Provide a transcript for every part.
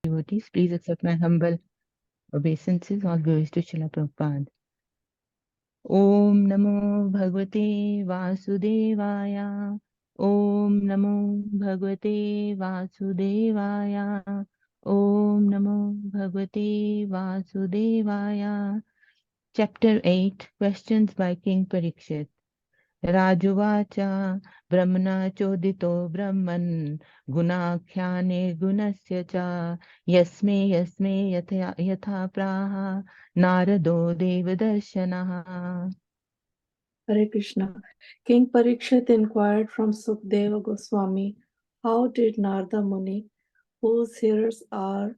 Devotees, please accept my humble obeisances. All glories to Srila Prabhupada. Om Namo Bhagavate Vasudevaya. Om Namo Bhagavate Vasudevaya. Om Namo Bhagavate Vasudevaya. Chapter 8 Questions by King Parikshit. राजुवाच ब्रह्मणा चोदितो ब्रह्मन् गुणाख्याने गुणस्य च यस्मे यस्मे यथा यथा प्राह नारदो देवदर्शनः. Hare Krishna. King Parikshit inquired from Sukdeva Goswami, how did Narada Muni, whose hearers are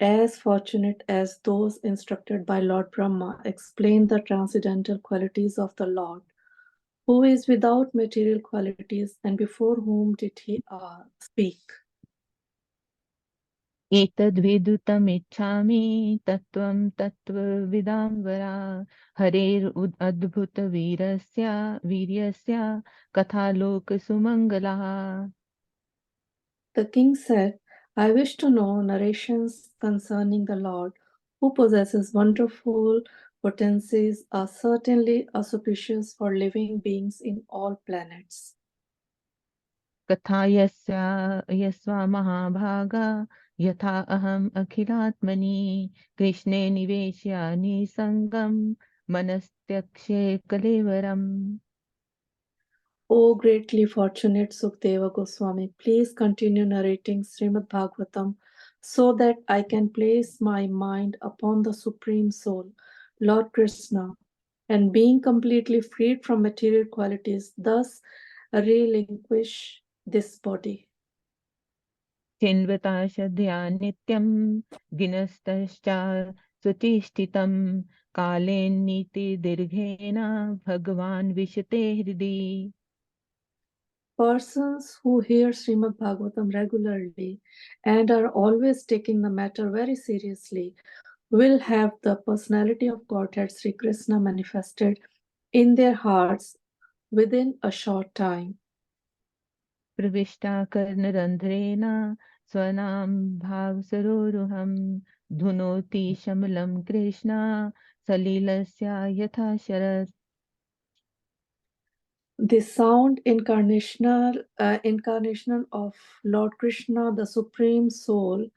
as fortunate as those instructed by Lord Brahma, explain the transcendental qualities of the Lord, who is without material qualities, and before whom did he speak? एतद्विदुतमिच्छामि तत्त्वं तत्त्वविदां वरा हरेरद्भुतवीरस्य वीर्यस्य कथालोकसुमङ्गलः. The king said, I wish to know narrations concerning the Lord, who possesses wonderful potencies, are certainly auspicious for living beings in all planets. कथा यस्वा महाभागा यथा अहम् अखिलात्मनि कृष्णे निवेश्य निसङ्गं मनस्त्यक्षे कलेवरम्. O greatly fortunate Sukdeva Goswami, please continue narrating Srimad Bhagavatam so that I can place my mind upon the Supreme Soul, Lord Krishna, and being completely freed from material qualities, thus relinquish this body. चिन्वता श्रद्धया नित्यं गिनस्तश्च सुतिष्ठितं कालेन्नीतिदीर्घेन भगवान् विशते हृदि. Persons who hear Srimad Bhagavatam regularly and are always taking the matter very seriously will have the personality of Godhead Sri Krishna manifested in their hearts within a short time. प्रविष्टा कर्णरन्ध्रेण स्वनां भावसरोरुहं धुनोति शमलं Krishna सलिलस्य यथा Sharat. The sound incarnational of Lord Krishna, the Supreme Soul,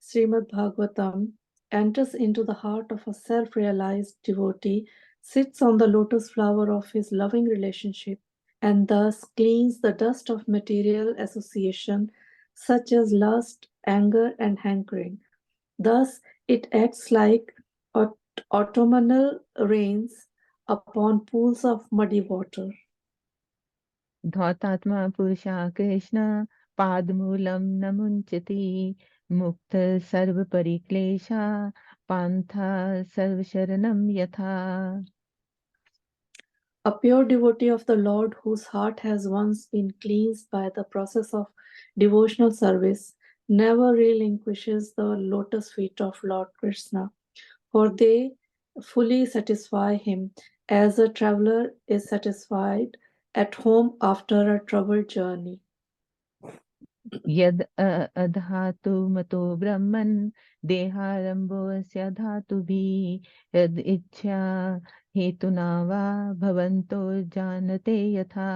Srimad Bhagavatam, enters into the heart of a self realized devotee, sits on the lotus flower of his loving relationship, and thus cleans the dust of material association, such as lust, anger, and hankering. Thus, it acts like autumnal rains upon pools of muddy water. धौतात्मा पुरुषा कृष्ण पादमूलं न मुञ्चति मुक्त सर्वपरिक्लेशा पान्था सर्वशरणं यथा. A pure devotee of the Lord, whose heart has once been cleansed by the process of devotional service, never relinquishes the lotus feet of Lord Krishna, for they fully satisfy him, as a traveler is satisfied at home after a troubled journey. यद् अधातु मतो ब्रह्मन् देहारम्भोऽस्य धातुभिः यद् इच्छा हेतुना वा भवन्तो जानते यथा.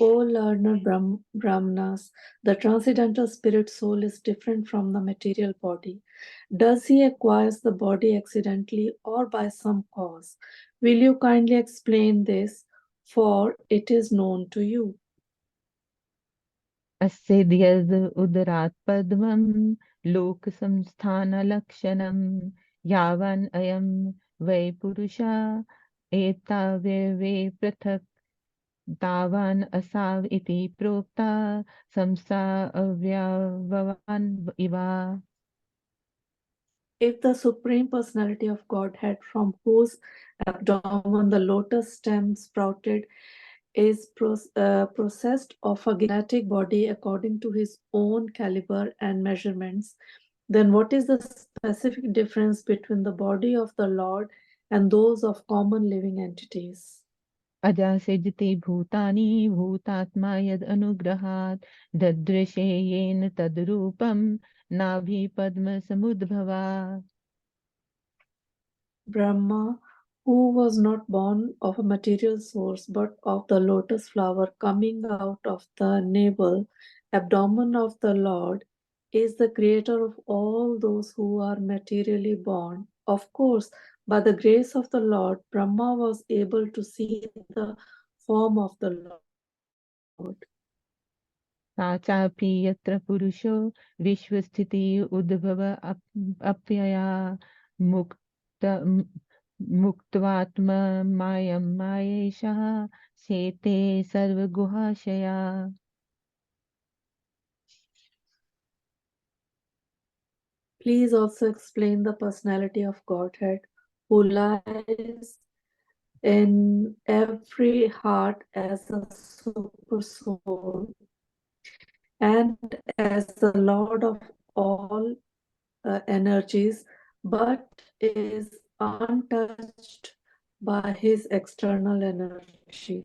O learned Brahmanas, the transcendental spirit soul is different from the material body. Does he acquire the body accidentally or by some cause? Will you kindly explain this, for it is known to you? अस्य यद् उदरात् पद्मं लोकसंस्थानलक्षणं यावान् अयं वै पुरुषा एतावये पृथक् तावान् असाव इति प्रोक्ता संसा अव्यववान् इव. If the Supreme Personality of Godhead, from whose abdomen the lotus stem sprouted, is possessed of a genetic body according to his own caliber and measurements, then what is the specific difference between the body of the Lord and those of common living entities? अजासिजते भूतानि भूतात्मा यद अनुग्रहात् ददृशे येन तद्रूपं नाभि पद्म समुद्भवा. Brahma, who was not born of a material source but of the lotus flower coming out of the navel, abdomen of the Lord, is the creator of all those who are materially born. Of course, by the grace of the Lord, Brahma was able to see the form of the Lord. सा चापि यत्र पुरुषो विश्वस्थिति उद्भव अप्यया मुक्त मुक्त्वात्म मायं मायेशः शेते सर्वगुहाशया. Please also explain the personality of Godhead who lies in every heart as a super soul and as the Lord of all energies, but is untouched by his external energy.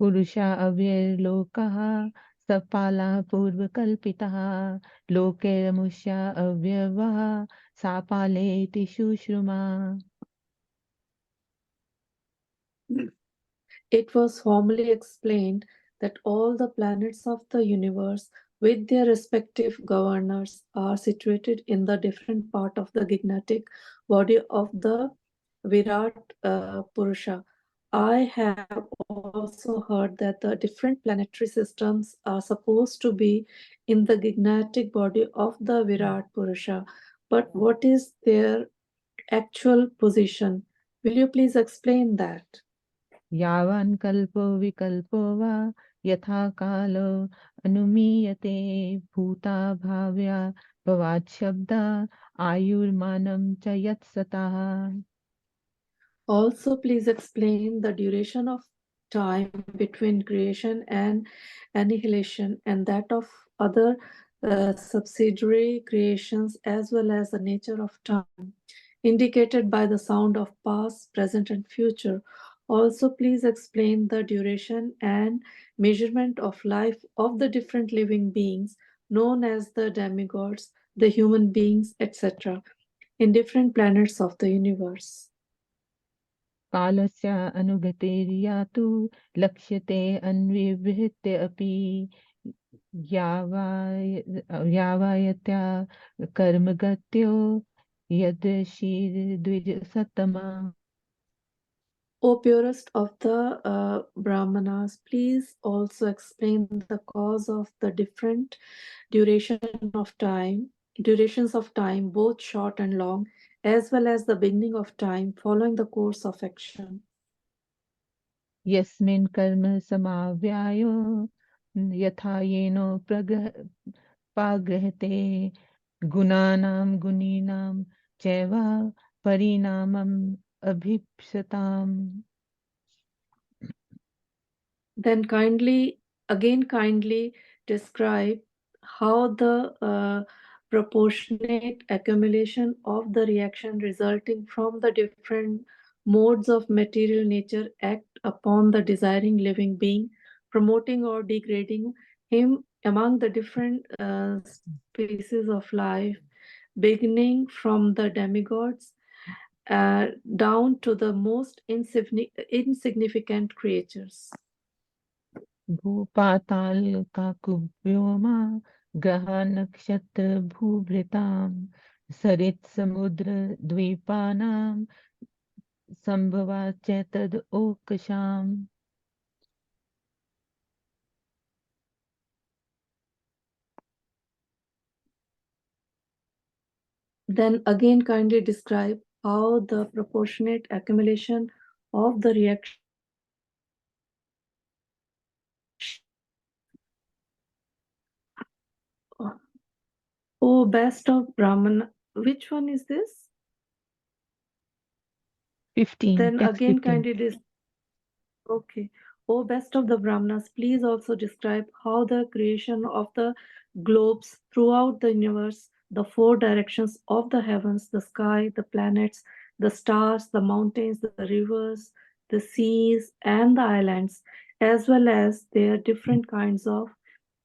पुरुषा अव्ययलोकः सपालः पूर्वकल्पितः लोकैरमुष्या अव्यवः सापालेति शुश्रुमा. It was formally explained that all the planets of the universe, with their respective governors, are situated in the different part of the gignatic body of the Virat Purusha. I have also heard that the different planetary systems are supposed to be in the gignatic body of the Virat Purusha. But what is their actual position? Will you please explain that? यावान् कल्पो विकल्पो वा यथा कालो अनुमीयते भूता भाव्या भवात् शब्दा आयुर्मानं च यत्सतः. Also, please explain the duration of time between creation and annihilation and that of other subsidiary creations, as well as the nature of time, indicated by the sound of past, present, and future. Also, please explain the duration and measurement of life of the different living beings known as the demigods, the human beings, etc., in different planets of the universe. कालस्य अनुगतिर्या तु लक्ष्यते अन्विवृत्य अपि यावायत्या कर्मगत्यो यद्शीर्द्विजसत्तमा. O purest of the Brahmanas, please also explain the cause of the different durations of time, both short and long, as well as the beginning of time following the course of action. यस्मिन् कर्म समाव्यायो यथा येनो पागृहते गुणानां गुणीनां चैव परिणामम् अभीप्सताम्. Then kindly describe how the proportionate accumulation of the reaction resulting from the different modes of material nature act upon the desiring living being, promoting or degrading him among the different species of life, beginning from the demigods down to the most insignificant creatures. भूपातालकाकुव्योमा ग्रह नक्षत्र भूभृतां सरित् समुद्र द्वीपानां संभवा च तद् ओकशाम्. Then again kindly describe how the proportionate accumulation of the reaction. Oh, best of Brahman. Which one is this? 15, Then text again 15. kindly okay. Oh, best of the Brahmanas, please also describe how the creation of the globes throughout the universe, the four directions of the heavens, the sky, the planets, the stars, the mountains, the rivers, the seas, and the islands, as well as their different kinds of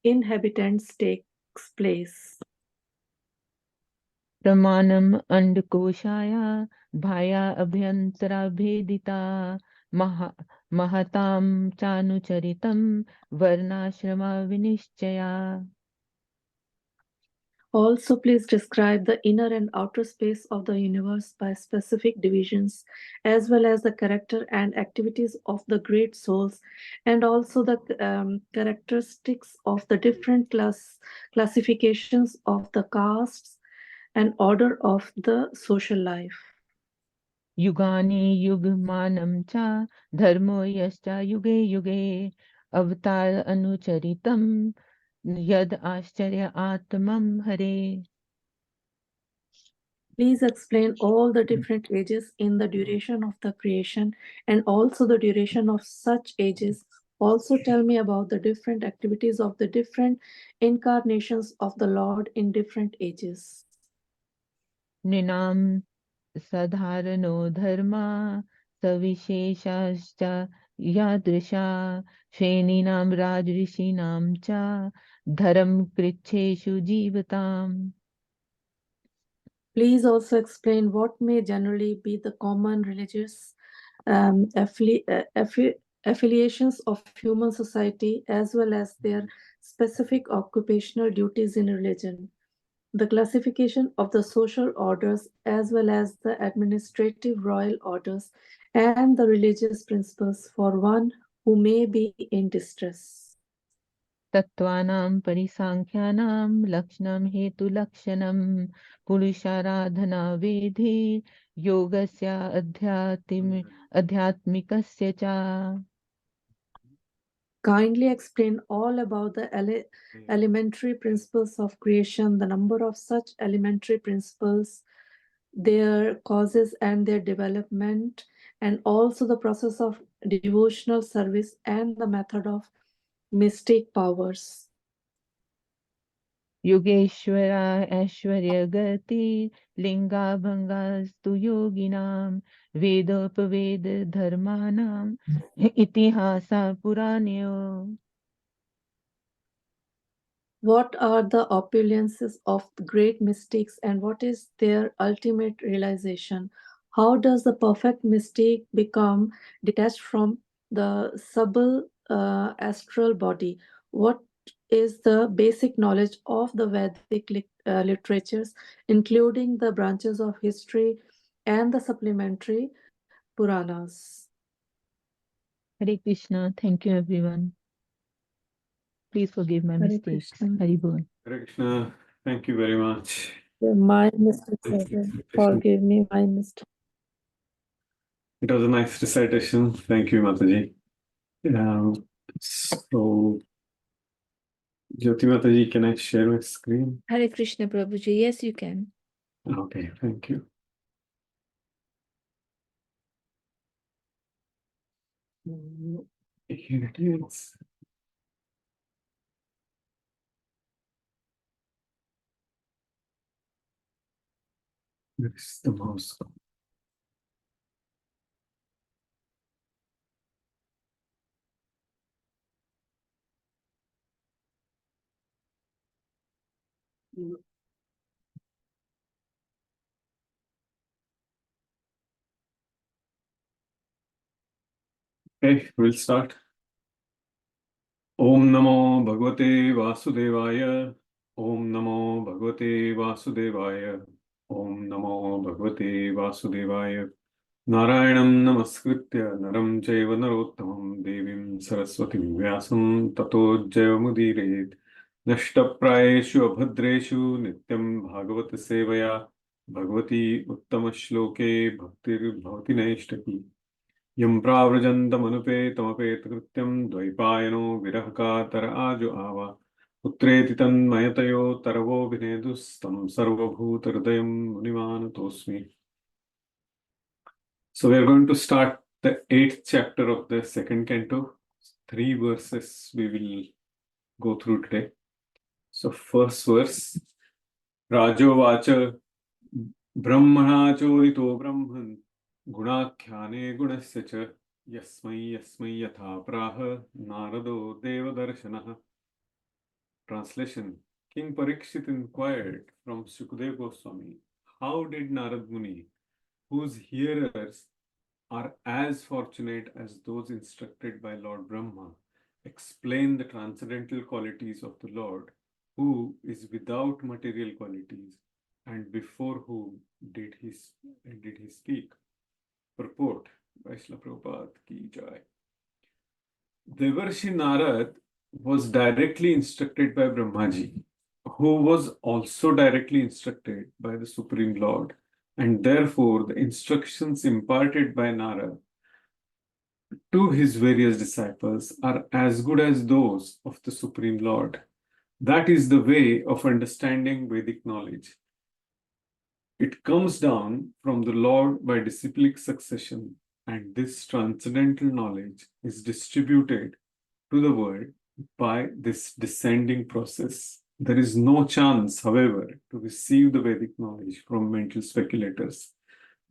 inhabitants takes place. प्रमाणम अंडकोशाया भाया अभ्यंतरा भेदिता महा महताम चानुचरितम वर्णाश्रमा विनिश्चया. Also, please describe the inner and outer space of the universe by specific divisions, as well as the character and activities of the great souls, and also the characteristics of the different classifications of the castes and order of the social life. युगानि युगमानं च धर्मो यश्च युगे युगे अवतार अनुचरितं यद आश्चर्य आत्मं हरे. Please explain all the different ages in the duration of the creation and also the duration of such ages. Also, tell me about the different activities of the different incarnations of the Lord in different ages. नृणां साधारणो धर्मा सविशेषाश्च यादृशा श्रेणीनां राजऋषीणां च धर्म कृच्छेषु जीवताम्. Please also explain what may generally be the common religious affiliations of human society as well as their specific occupational duties in religion, the classification of the social orders as well as the administrative royal orders, and the religious principles for one who may be in distress. तत्त्वानां परिसाङ्ख्यानां लक्षणं हेतुलक्षणं पुरुषाराधना वेदे योगस्य आध्यात्मिकस्य च. Kindly explain all about the elementary principles of creation, the number of such elementary principles, their causes and their development, and also the process of devotional service and the method of mystic powers. Yogeshwara ऐश्वर्यगति लिङ्गाभङ्गास्तु योगिनां वेदोपवेद धर्माणाम् इतिहासः पुराणयो. What are the opulences of the great mystics and what is their ultimate realization? How does the perfect mystic become detached from the subtle astral body? What is the basic knowledge of the Vedic literatures, including the branches of history and the supplementary Puranas? Hare Krishna. Thank you, everyone. Please forgive my Hare mistakes. Krishna. Hari Bol. Hare Krishna. Thank you very much. My mistakes, forgive me my mistakes. It was a nice recitation. Thank you, Mataji. So, Jyoti Mataji, can I share my screen? Hare Krishna, Prabhuji. Yes, you can. Okay, thank you. Here it is. This is the mouse. Okay, we'll start. Om Namo Bhagavate Vasudevaya. Om Namo Bhagavate Vasudevaya. Om Namo Bhagavate Vasudevaya. Narayanam Namaskritya Naram Chaiva Narottamam Devim Saraswatim Vyasam Tato Jayamudire Nashtaprayeshu Abhadreshu Nityam Bhagavata Sevaya Bhagavati Uttama Shloke Bhaktir Bhavati Naishtaki Yam Pravrajantamanupe Tamapet Krityam Dvaipayano Virahakatar Ajo Ava Putreti Tanmayatayo Taravo Vinedus Tam Sarvabhutarudayam Munimanatosmi. So we are going to start the 8th chapter of the second canto. 3 verses we will go through today. So first verse, Rajovacha Brahmana Chorito Brahman Gunakhyane Gunasya cha Yasmai Yasmai Yatha Praha Narado Devadarshanaha. Translation. King Parikshit inquired from Sukadeva Goswami, how did Narad Muni, whose hearers are as fortunate as those instructed by Lord Brahma, explain the transcendental qualities of the Lord, who is without material qualities, and before whom did he speak? Purport. Vaishnava Prabhupada ki jai. Devarshi Narad was directly instructed by Brahmaji, who was also directly instructed by the Supreme Lord, and therefore the instructions imparted by Narad to his various disciples are as good as those of the Supreme Lord. That is the way of understanding Vedic knowledge. It comes down from the Lord by disciplic succession, and this transcendental knowledge is distributed to the world by this descending process. There is no chance, however, to receive the Vedic knowledge from mental speculators.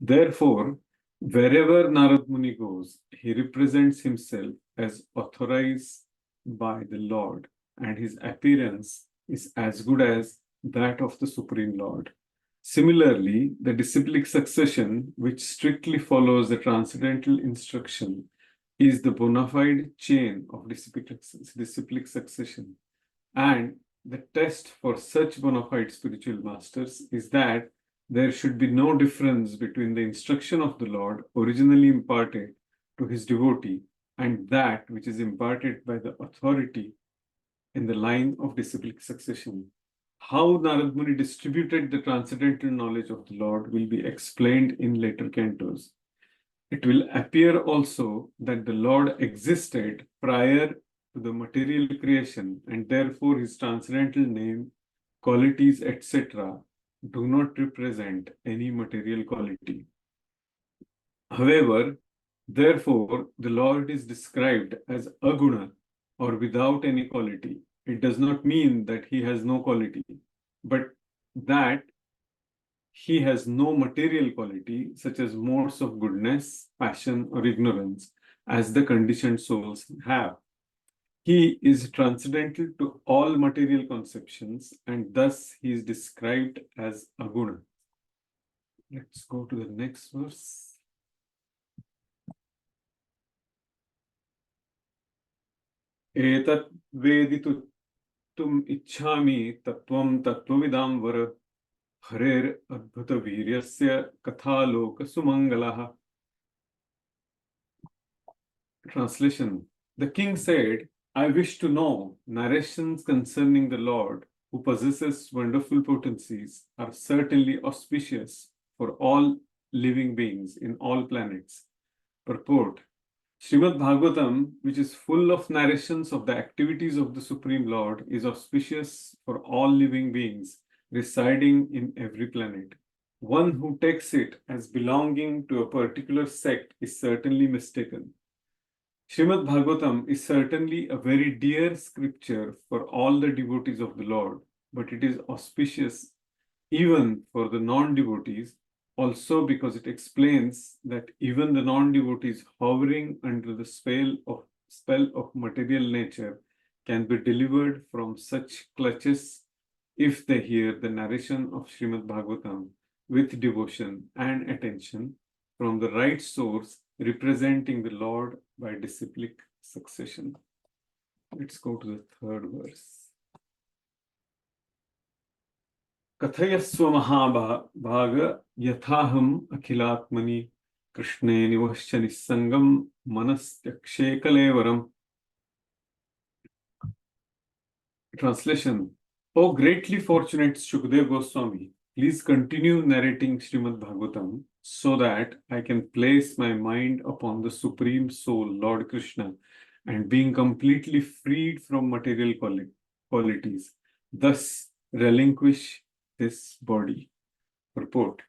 Therefore, wherever Narad Muni goes, he represents himself as authorized by the Lord, and his appearance is as good as that of the Supreme Lord. Similarly, the disciplic succession, which strictly follows the transcendental instruction, is the bona fide chain of disciplic succession. And the test for such bona fide spiritual masters is that there should be no difference between the instruction of the Lord originally imparted to his devotee and that which is imparted by the authority in the line of disciplic succession. How Narad Muni distributed the transcendental knowledge of the Lord will be explained in later cantos. It will appear also that the Lord existed prior to the material creation, and therefore his transcendental name, qualities, etc., do not represent any material quality. However, therefore, the Lord is described as aguna, or without any quality. It does not mean that he has no quality, but that he has no material quality, such as modes of goodness, passion, or ignorance, as the conditioned souls have. He is transcendental to all material conceptions, and thus he is described as aguna. Let's go to the next verse. Etat veditu tum ichhami tatvam tattvavidam var harer adbhuta viryasya kathaloka sumangalaha. Translation. The king said, I wish to know narrations concerning the Lord, who possesses wonderful potencies, are certainly auspicious for all living beings in all planets. Purport. Srimad Bhagavatam, which is full of narrations of the activities of the Supreme Lord, is auspicious for all living beings residing in every planet. One who takes it as belonging to a particular sect is certainly mistaken. Srimad Bhagavatam is certainly a very dear scripture for all the devotees of the Lord, but it is auspicious even for the non-devotees, also because it explains that even the non-devotees hovering under the spell of material nature can be delivered from such clutches if they hear the narration of Srimad Bhagavatam with devotion and attention from the right source representing the Lord by disciplic succession. Let's go to the third verse. Kathayasva mahabhaga yathaham akhilatmani krishne nivascha nissangam manastyakshe kalevaram. Translation. O greatly fortunate Shukdev Goswami, please continue narrating Srimad Bhagavatam so that I can place my mind upon the Supreme Soul, Lord Krishna, and being completely freed from material qualities, thus relinquish this body. Purport.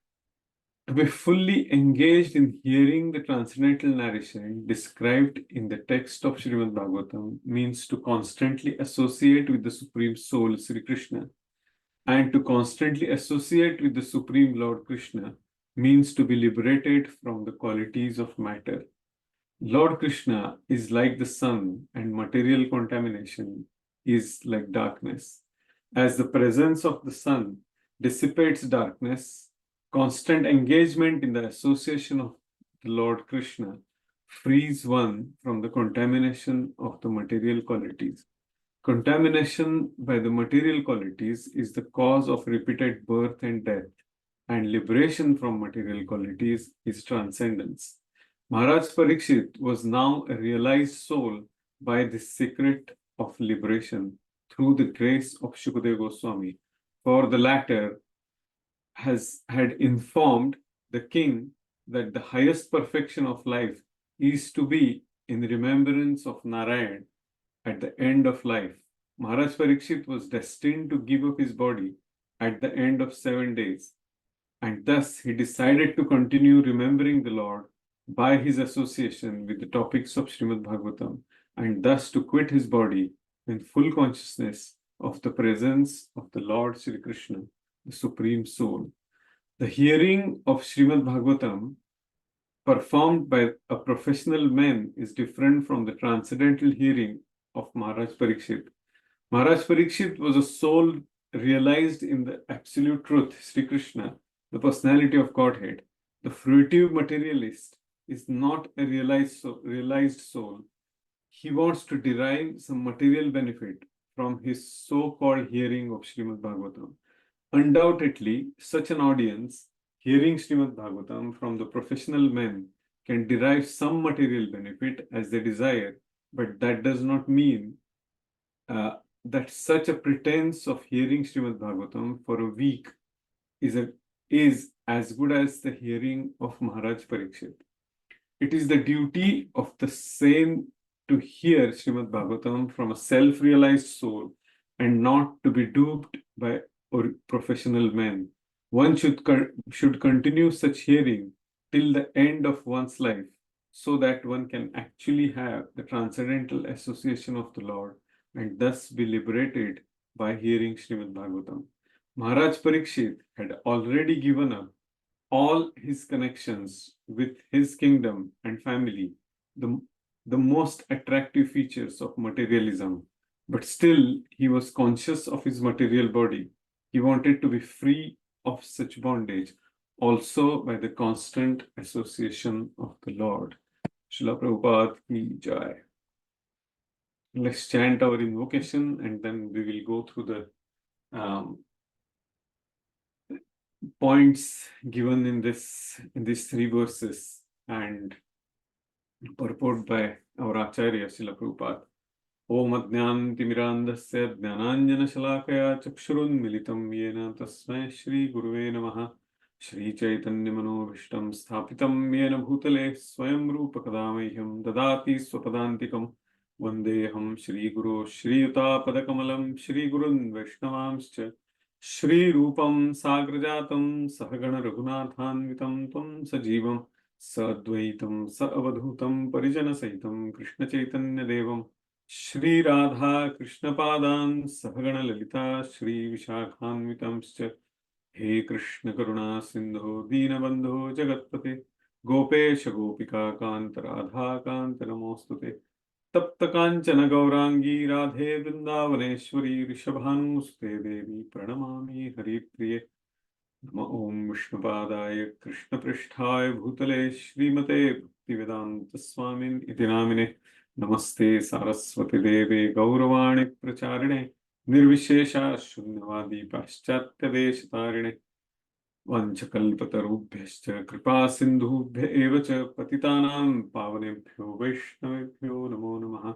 To be fully engaged in hearing the transcendental narration described in the text of Srimad Bhagavatam means to constantly associate with the Supreme Soul, Sri Krishna. And to constantly associate with the Supreme Lord Krishna means to be liberated from the qualities of matter. Lord Krishna is like the sun, and material contamination is like darkness. As the presence of the sun dissipates darkness, constant engagement in the association of the Lord Krishna frees one from the contamination of the material qualities. Contamination by the material qualities is the cause of repeated birth and death, and liberation from material qualities is transcendence. Maharaj Parikshit was now a realized soul by the secret of liberation through the grace of Shukadeva Goswami, for the latter had informed the king that the highest perfection of life is to be in remembrance of Narayan at the end of life. Maharaj Parikshit was destined to give up his body at the end of 7 days, and thus he decided to continue remembering the Lord by his association with the topics of Srimad Bhagavatam, and thus to quit his body in full consciousness of the presence of the Lord Sri Krishna, the Supreme Soul. The hearing of Srimad Bhagavatam performed by a professional man is different from the transcendental hearing of Maharaj Parikshit. Maharaj Parikshit was a soul realized in the absolute truth, Sri Krishna, the personality of Godhead. The fruitive materialist is not a realized soul. He wants to derive some material benefit from his so-called hearing of Srimad Bhagavatam. Undoubtedly, such an audience hearing Srimad Bhagavatam from the professional men can derive some material benefit as they desire, but that does not mean that such a pretense of hearing Srimad Bhagavatam for a week is as good as the hearing of Maharaj Parikshit. It is the duty of the same to hear Srimad Bhagavatam from a self-realized soul and not to be duped by professional men. One should continue such hearing till the end of one's life, so that one can actually have the transcendental association of the Lord and thus be liberated by hearing Srimad Bhagavatam. Maharaj Parikshit had already given up all his connections with his kingdom and family, the most attractive features of materialism, but still he was conscious of his material body. He wanted to be free of such bondage, also by the constant association of the Lord. Srila Prabhupada ki jai. Let's chant our invocation and then we will go through the points given in these 3 verses and purport by our Acharya Srila Prabhupada. Om Ajnantimirandasya Jnananjana Chakshurunmilitam Yena Tasmai Shri Guruve Namaha. Shri Chaitanya Manobhishtam Sthapitam Yena Bhutale Swayam Rupa Kadamahyam Dadati Swapadantikam Vandeham Shri Guru Shri Yuta Padakamalam Shri Gurun Vaishnavamscha Shri Rupam Sagrajatam Sahagana Raghunathanvitam Tvam Sajivam Sadvaitam Saavadhutam Parijana Saitam Krishna Chaitanya Devam Shri Radha Krishna Padan Sahagana Lalita Shri Vishakhanvitamscha He Krishna Karuna Sindho Deenabandho Jagatpate Gopesha Gopika Kanta Radha Kanta Namostute तप्त कांचन गौरांगी राधे वृंदावनेश्वरी ऋषभानुसुते देवी प्रणमामि हरिप्रिये नमः ओम विष्णुपादाय कृष्णपृष्ठाय भूतले श्रीमते भक्तिवेदांत स्वामिन् इति नामिने नमस्ते सारस्वती देवे गौरवाणी प्रचारिणे निर्विशेषा शून्यवादी पाश्चात्य देशतारिणे वंशकल्पतरुभ्यश्च कृपा सिन्धुभ्य एव च पतितानां पावनेभ्यो वैष्णवेभ्यो नमो नमः।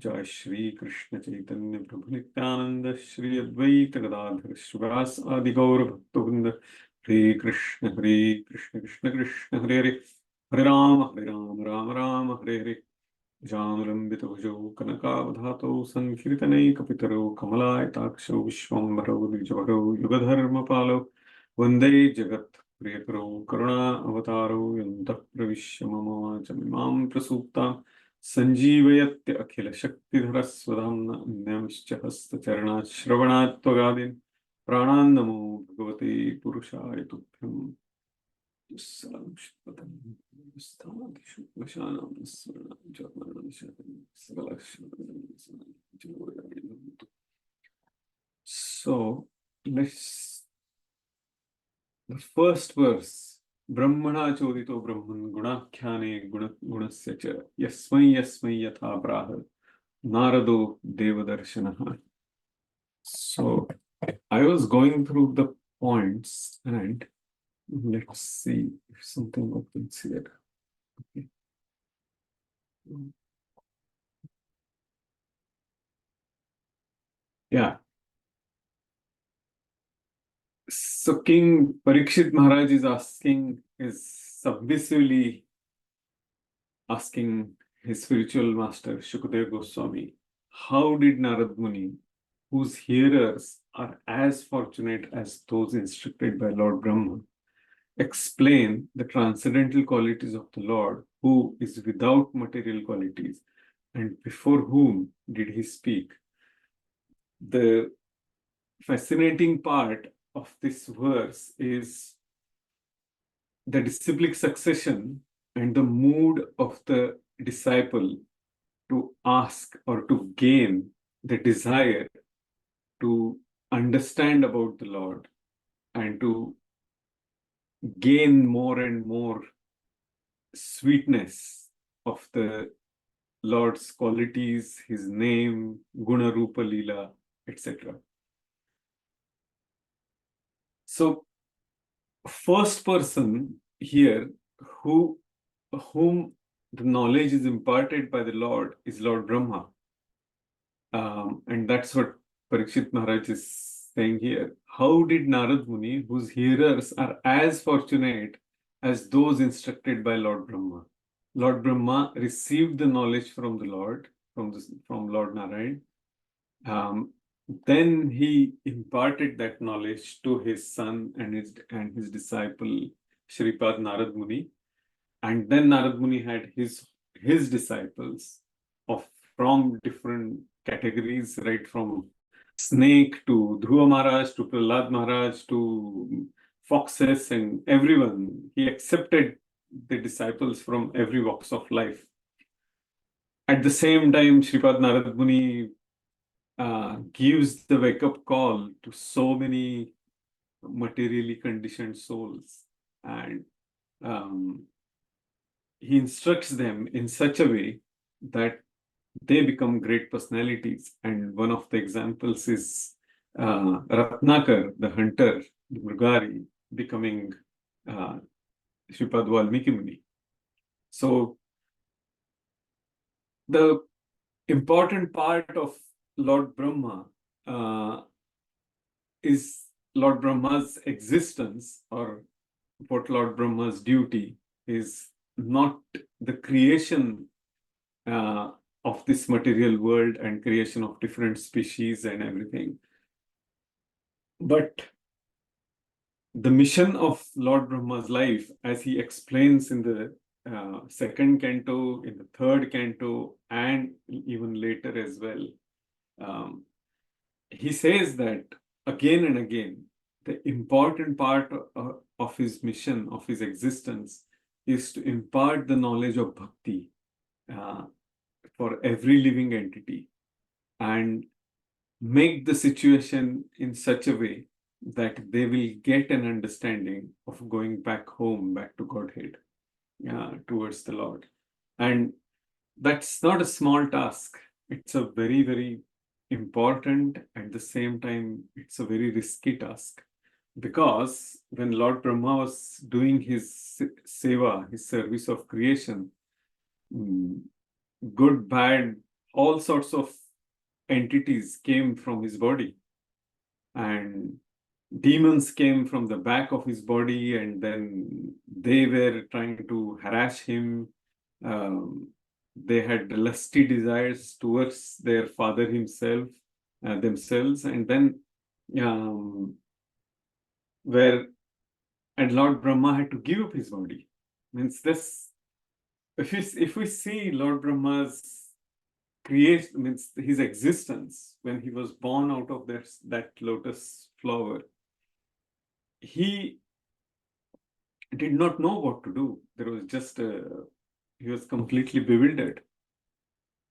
जय श्री कृष्ण चैतन्य प्रभु नित्यानंद श्री अद्वैत गदाधर श्रीवास आदि गौर भक्तवृंद। हरे कृष्ण कृष्ण कृष्ण हरे हरे हरे राम राम राम हरे हरे। जानुलंबित भुजौ कनकावधातौ संकीर्तनैकपितरौ कमलायताक्षौ विश्वम्भरौ द्विजवरौ युगधर्मपालौ वन्दे जगत् प्रियकरौ करुणा अवतारौ यन्तः प्रविश्य मम वाचमिमां प्रसूप्तां सञ्जीवयत्य अखिलशक्तिधरस्वधाम्ना अन्यांश्च हस्तचरणात् श्रवणात् त्वगादीन् प्राणान् नमो भगवते पुरुषाय तुभ्यम्। So let's the first verse. Brahmana chodito brahman gunakhyane gunasya cha yasmai yasmai yatha braha narado devadarshanaha. So I was going through the points and let's see if something opens here. Okay. Yeah. So King Parikshit Maharaj is submissively asking his spiritual master Shukadeva Goswami, how did Narad Muni, whose hearers are as fortunate as those instructed by Lord Brahma, explain the transcendental qualities of the Lord, who is without material qualities, and before whom did he speak? The fascinating part of this verse is the disciplic succession and the mood of the disciple to ask or to gain the desire to understand about the Lord and to gain more and more sweetness of the Lord's qualities, his name, Guna Rupa Leela, etc. So, first person here whom the knowledge is imparted by the Lord is Lord Brahma. And that's what Parikshit Maharaj is saying here. How did Narad Muni, whose hearers are as fortunate as those instructed by Lord Brahma? Lord Brahma received the knowledge from the Lord, from Lord Narayan. Then he imparted that knowledge to his son and his disciple Shripad Narad Muni. And then Narad Muni had his disciples from different categories, right from snake to Dhruva Maharaj to Prahlad Maharaj to foxes and everyone. He accepted the disciples from every walks of life. At the same time, Shripad Narad Muni gives the wake-up call to so many materially conditioned souls, and he instructs them in such a way that they become great personalities. And one of the examples is Ratnakar, the hunter, the Mrugari, becoming Shripad Valmiki Muni. So the important part of Lord Brahma is Lord Brahma's existence, or what Lord Brahma's duty is not the creation of this material world and creation of different species and everything. But the mission of Lord Brahma's life, as he explains in the second canto, in the third canto, and even later as well, he says that again and again, the important part of his mission, of his existence, is to impart the knowledge of bhakti for every living entity and make the situation in such a way that they will get an understanding of going back home, back to Godhead, towards the Lord. And that's not a small task. It's a very, very important, at the same time, it's a very risky task. Because when Lord Brahma was doing his seva, his service of creation, good, bad, all sorts of entities came from his body. And demons came from the back of his body, and then they were trying to harass him. They had lusty desires towards their father himself, themselves, and then and Lord Brahma had to give up his body. Means this, if we see Lord Brahma's creation, means his existence when he was born out of that lotus flower, he did not know what to do. There was just, he was completely bewildered.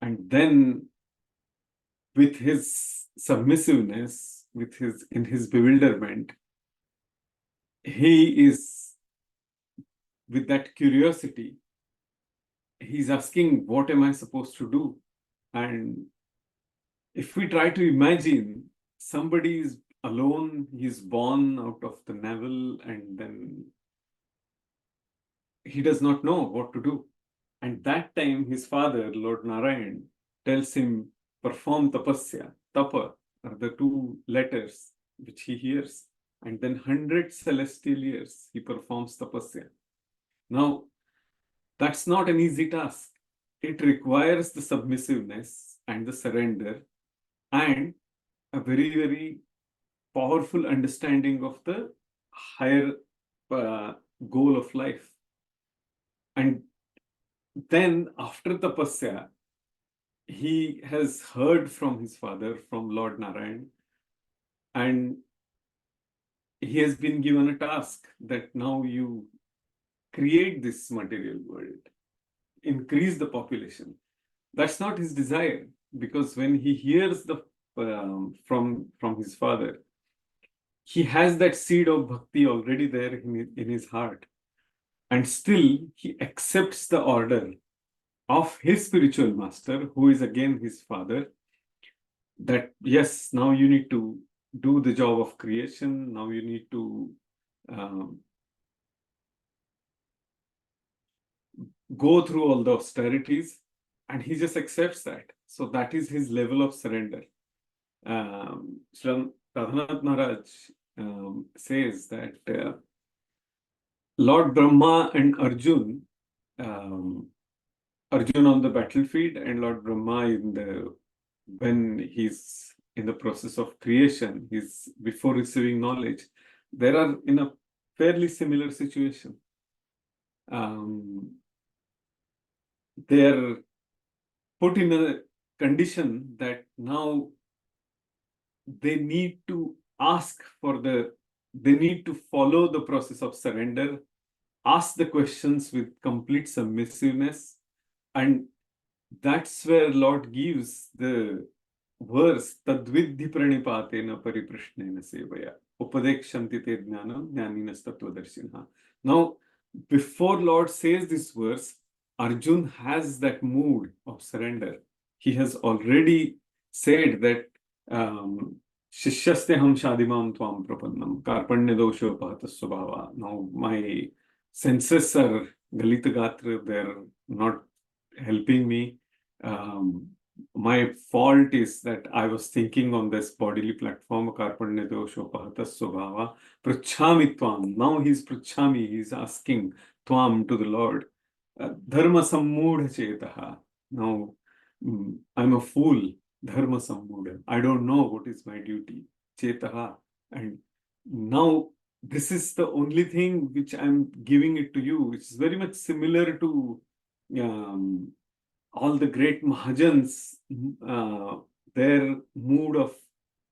And then with his submissiveness, in his bewilderment, he is, with that curiosity, he's asking, what am I supposed to do? And if we try to imagine somebody is alone, he's born out of the navel, and then he does not know what to do. And that time his father, Lord Narayan, tells him, perform tapasya. Tapa are the two letters which he hears. And then 100 celestial years he performs tapasya. Now, that's not an easy task. It requires the submissiveness and the surrender and a very, very powerful understanding of the higher goal of life. And then after tapasya, he has heard from his father, from Lord Narayan, and he has been given a task that now you create this material world, increase the population. That's not his desire, because when he hears from his father, he has that seed of bhakti already there in his heart, and still he accepts the order of his spiritual master, who is again his father, that yes, now you need to do the job of creation, now you need to go through all the austerities, and he just accepts that. So that is his level of surrender. Sri Radhanath Maharaj says that Lord Brahma and Arjun, Arjun on the battlefield and Lord Brahma when he's in the process of creation, he's before receiving knowledge, they are in a fairly similar situation. They are put in a condition that now they need to they need to follow the process of surrender, ask the questions with complete submissiveness, and that's where Lord gives the verse, Tadvidhi pranipatena pariprashnena sevaya upadekshanti te jnanam jnaninas tattvadarshina. Now, before Lord says this verse, Arjun has that mood of surrender. He has already said that Shishyaste ham shadimam tvam prapannam karpanya dosho pahatas svabhava. Now my senses are galita gatra, they're not helping me. My fault is that I was thinking on this bodily platform, karpanya dosho pahatas svabhava prachami tvam. Now he's prachami, he's asking tvam to the Lord. Dharma sammudha chetaha. Now I'm a fool. Dharma sammudha. I don't know what is my duty. Chetaha. And now this is the only thing which I'm giving it to you. It's very much similar to all the great Mahajans, their mood of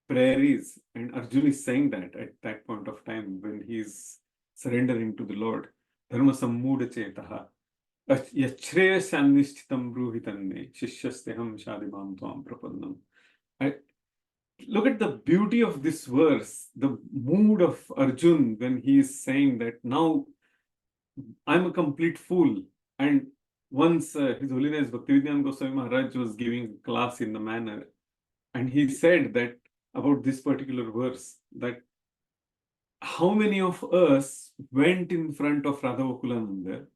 prayer is, and Arjun is saying that at that point of time when he is surrendering to the Lord. Dharma sammudha chetaha. Yachreyasannishchitam bruhitanne shishyasteham shadimam tvam prapannam. Look at the beauty of this verse, the mood of Arjun when he is saying that now I'm a complete fool. And once His Holiness Bhaktivedanta Goswami Maharaj was giving a class in the manner, and he said that about this particular verse, that how many of us went in front of Radha Vakulananda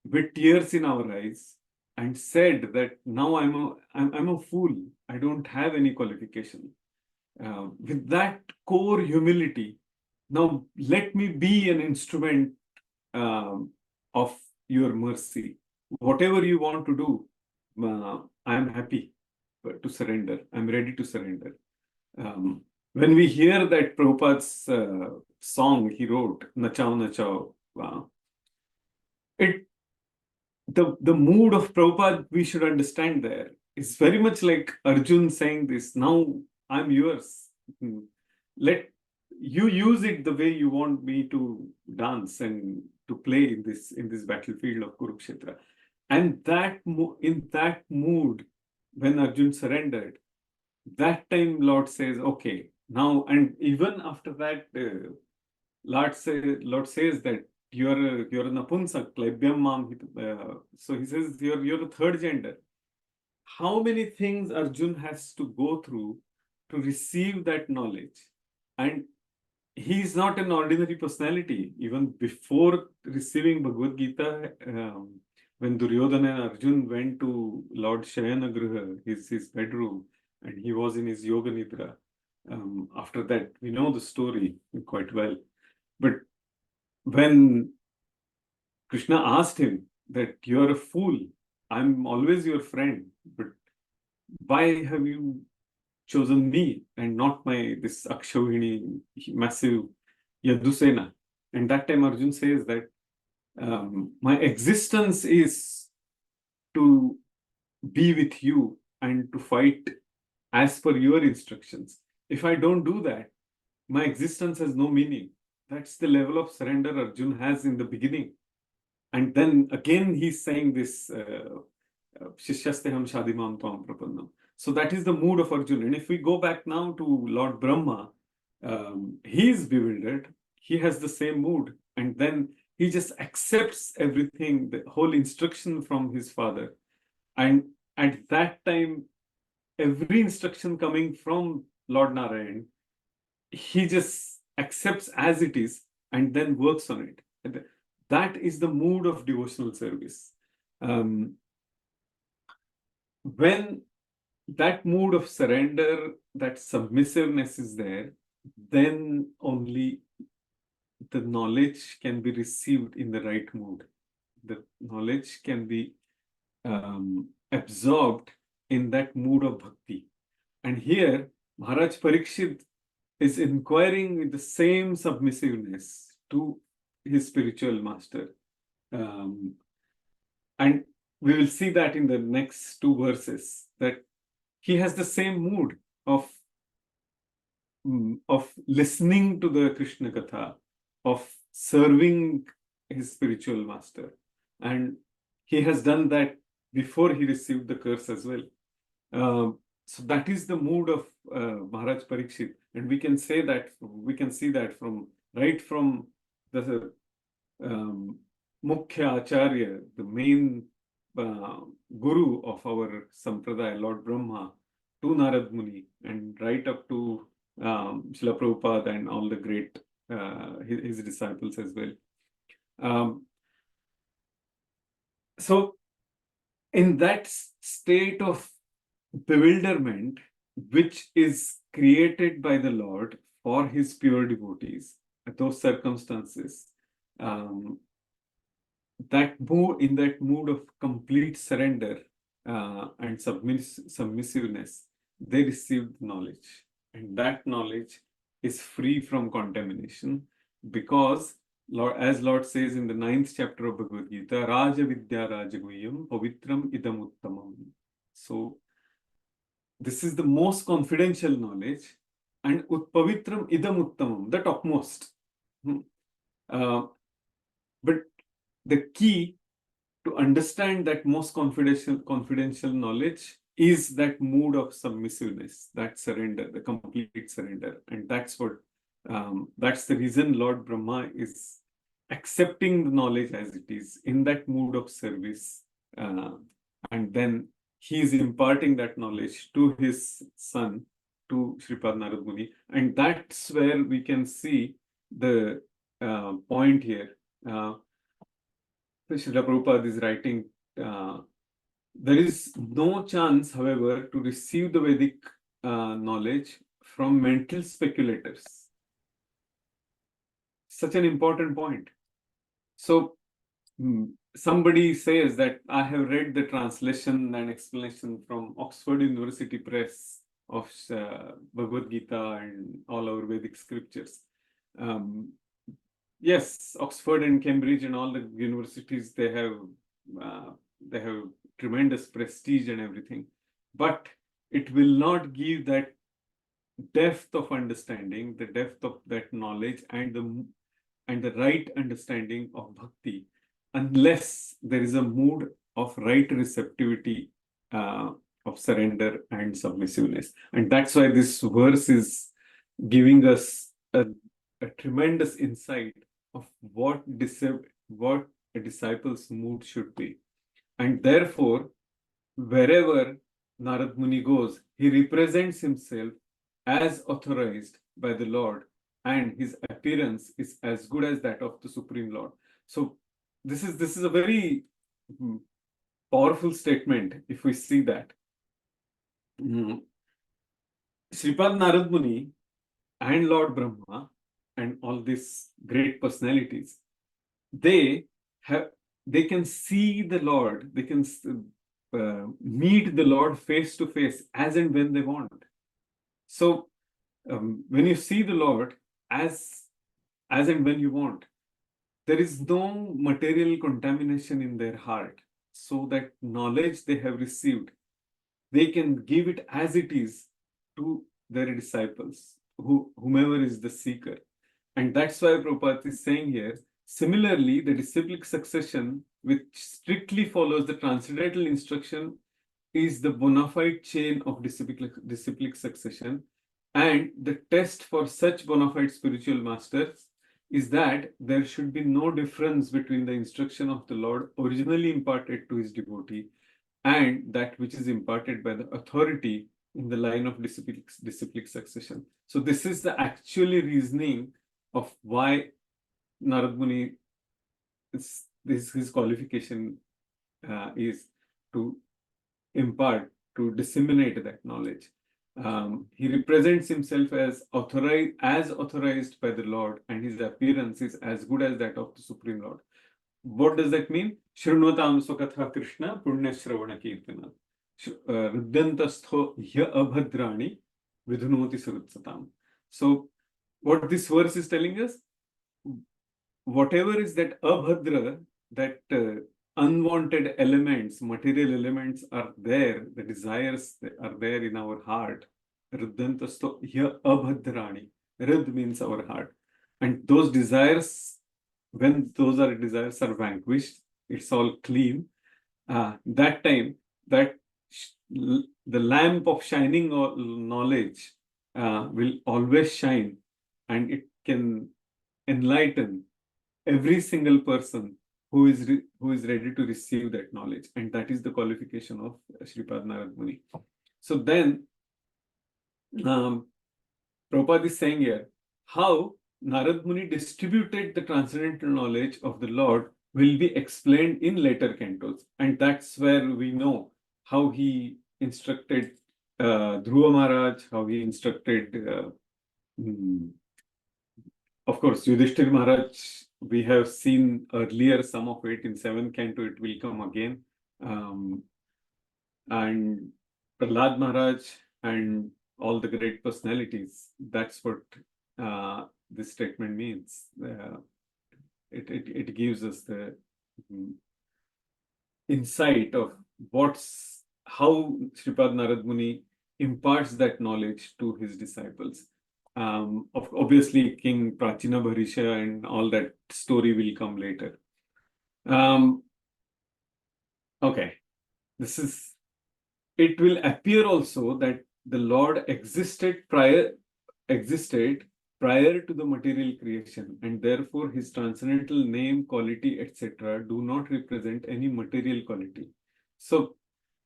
with tears in our eyes and said that now I'm a fool. I don't have any qualification. With that core humility, now let me be an instrument of your mercy. Whatever you want to do, I'm happy to surrender. I'm ready to surrender. When we hear that Prabhupada's song he wrote, Nachao Nachao, the mood of Prabhupada we should understand there is very much like Arjun saying this, now I'm yours. you use it the way you want me to dance and to play in this battlefield of Kurukshetra. And in that mood, when Arjun surrendered, that time Lord says, okay, now, and even after that, Lord says that you're a Napunsak, Klebhyam Mam. So he says you're a third gender. How many things Arjun has to go through to receive that knowledge? And he is not an ordinary personality. Even before receiving Bhagavad Gita, when Duryodhana and Arjun went to Lord Shayanagriha, his bedroom, and he was in his Yoga Nidra. After that, we know the story quite well. But when Krishna asked him that you're a fool, I'm always your friend, but why have you chosen me and not this Akshavini massive Yadusena? And that time Arjun says that my existence is to be with you and to fight as per your instructions. If I don't do that, my existence has no meaning. That's the level of surrender Arjun has in the beginning. And then again, he's saying this, Shishyasteham Shadimam Tvam Prapannam. So that is the mood of Arjun. And if we go back now to Lord Brahma, he is bewildered. He has the same mood. And then he just accepts everything, the whole instruction from his father. And at that time, every instruction coming from Lord Narayan, he just accepts as it is and then works on it. And that is the mood of devotional service. When that mood of surrender, that submissiveness is there, then only the knowledge can be received in the right mood. The knowledge can be absorbed in that mood of bhakti. And here, Maharaj Parikshit is inquiring with the same submissiveness to his spiritual master. And we will see that in the next two verses, that he has the same mood of listening to the Krishna Katha, of serving his spiritual master. And he has done that before he received the curse as well. So that is the mood of Maharaj Parikshit. And we can say that, we can see that from the Mukhya Acharya, the main guru of our Sampradaya, Lord Brahma, to Narad Muni, and right up to Srila Prabhupada and all the great his disciples as well. So in that state of bewilderment, which is created by the Lord for his pure devotees, at those circumstances, in that mood of complete surrender and submissiveness, they received knowledge. And that knowledge is free from contamination, because as Lord says in the 9th chapter of Bhagavad Gita, Raja Vidya Rajaguyam Pavitram Idam Uttamam. So this is the most confidential knowledge, and Pavitram Idam Uttamam, the topmost. But the key to understand that most confidential knowledge is that mood of submissiveness, that surrender, the complete surrender. And that's the reason Lord Brahma is accepting the knowledge as it is in that mood of service. And then he is imparting that knowledge to his son, to Shripad Narad Muni. And that's where we can see the point here. Srila Prabhupada is writing, there is no chance, however, to receive the Vedic knowledge from mental speculators. Such an important point. So somebody says that I have read the translation and explanation from Oxford University Press of Bhagavad Gita and all our Vedic scriptures. Yes, Oxford and Cambridge and all the universities, they have tremendous prestige and everything, but it will not give that depth of understanding, the depth of that knowledge, and the right understanding of bhakti, unless there is a mood of right receptivity, of surrender and submissiveness. And that's why this verse is giving us a tremendous insight of what a disciple's mood should be. And therefore, wherever Narad Muni goes, he represents himself as authorized by the Lord, and his appearance is as good as that of the Supreme Lord. So this is a very powerful statement if we see that. Sripad Narad Muni and Lord Brahma and all these great personalities, they can see the Lord, they can meet the Lord face to face as and when they want. So when you see the Lord as and when you want, there is no material contamination in their heart, so that knowledge they have received, they can give it as it is to their disciples, whomever is the seeker. And that's why Prabhupada is saying here, similarly, the disciplic succession, which strictly follows the transcendental instruction, is the bona fide chain of disciplic succession. And the test for such bona fide spiritual masters is that there should be no difference between the instruction of the Lord originally imparted to his devotee and that which is imparted by the authority in the line of disciplic succession. So this is the actually reasoning of why Narad Muni, his qualification is to impart, to disseminate that knowledge. He represents himself as authorized by the Lord, and his appearance is as good as that of the Supreme Lord. What does that mean? Shrunvatam Sukatha Krishna Punya Shravana Kirtana. Riddhantastho hya abhadrani vidhunoti surutsatam. So, what this verse is telling us, whatever is that abhadra, that unwanted elements, material elements are there, the desires are there in our heart. Riddhantasto hya abhadrani. Rid means our heart. And those desires, when those desires are vanquished, it's all clean. That time, that the lamp of shining knowledge will always shine, and it can enlighten every single person who is ready to receive that knowledge. And that is the qualification of Sripad Narad Muni. So then, Prabhupada is saying here, how Narad Muni distributed the transcendental knowledge of the Lord will be explained in later cantos. And that's where we know how he instructed Dhruva Maharaj, how he instructed, of course, Yudhishthir Maharaj. We have seen earlier some of it in 7th canto, it will come again. And Prahlad Maharaj and all the great personalities. That's what this statement means. It gives us the insight of how Sripad Narad Muni imparts that knowledge to his disciples. Obviously, King Prachina Bharisha and all that story will come later. Okay, it will appear also that the Lord existed prior to the material creation, and therefore his transcendental name, quality, etc. do not represent any material quality. So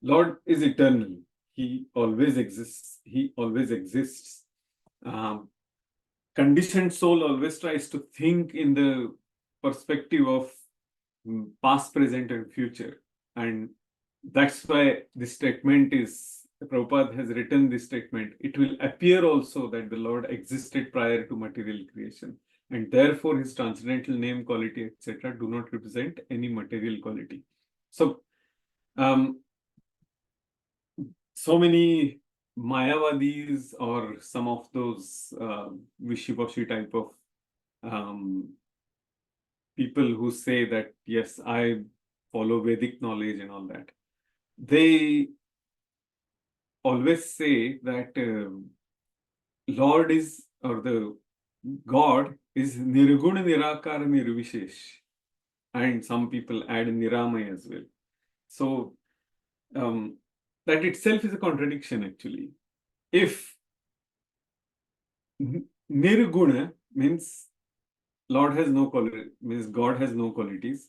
Lord is eternal. He always exists. Conditioned soul always tries to think in the perspective of past, present, and future. And that's why this statement is, Prabhupada has written this statement. It will appear also that the Lord existed prior to material creation, and therefore his transcendental name, quality, etc. do not represent any material quality. So, so many Mayavadis or some of those wishy-washy type of people who say that, yes, I follow Vedic knowledge and all that, they always say that Lord is, or the God is Nirguna Nirakara Nirvishesh. And some people add Niramay as well. So that itself is a contradiction actually. If Nirguna means Lord has no quality, means God has no qualities.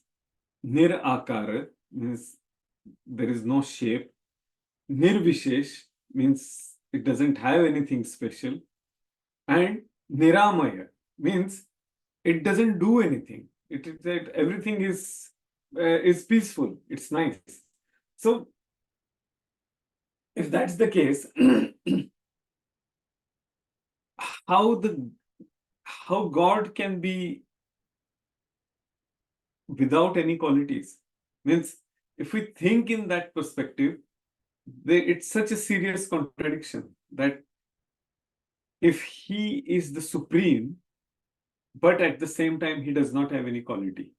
Nirakara means there is no shape. Nirvishesh means it doesn't have anything special. And Niramaya means it doesn't do anything. It is that everything is peaceful. It's nice. So if that's the case, how God can be without any qualities? Means if we think in that perspective, it's such a serious contradiction that if he is the supreme, but at the same time he does not have any quality,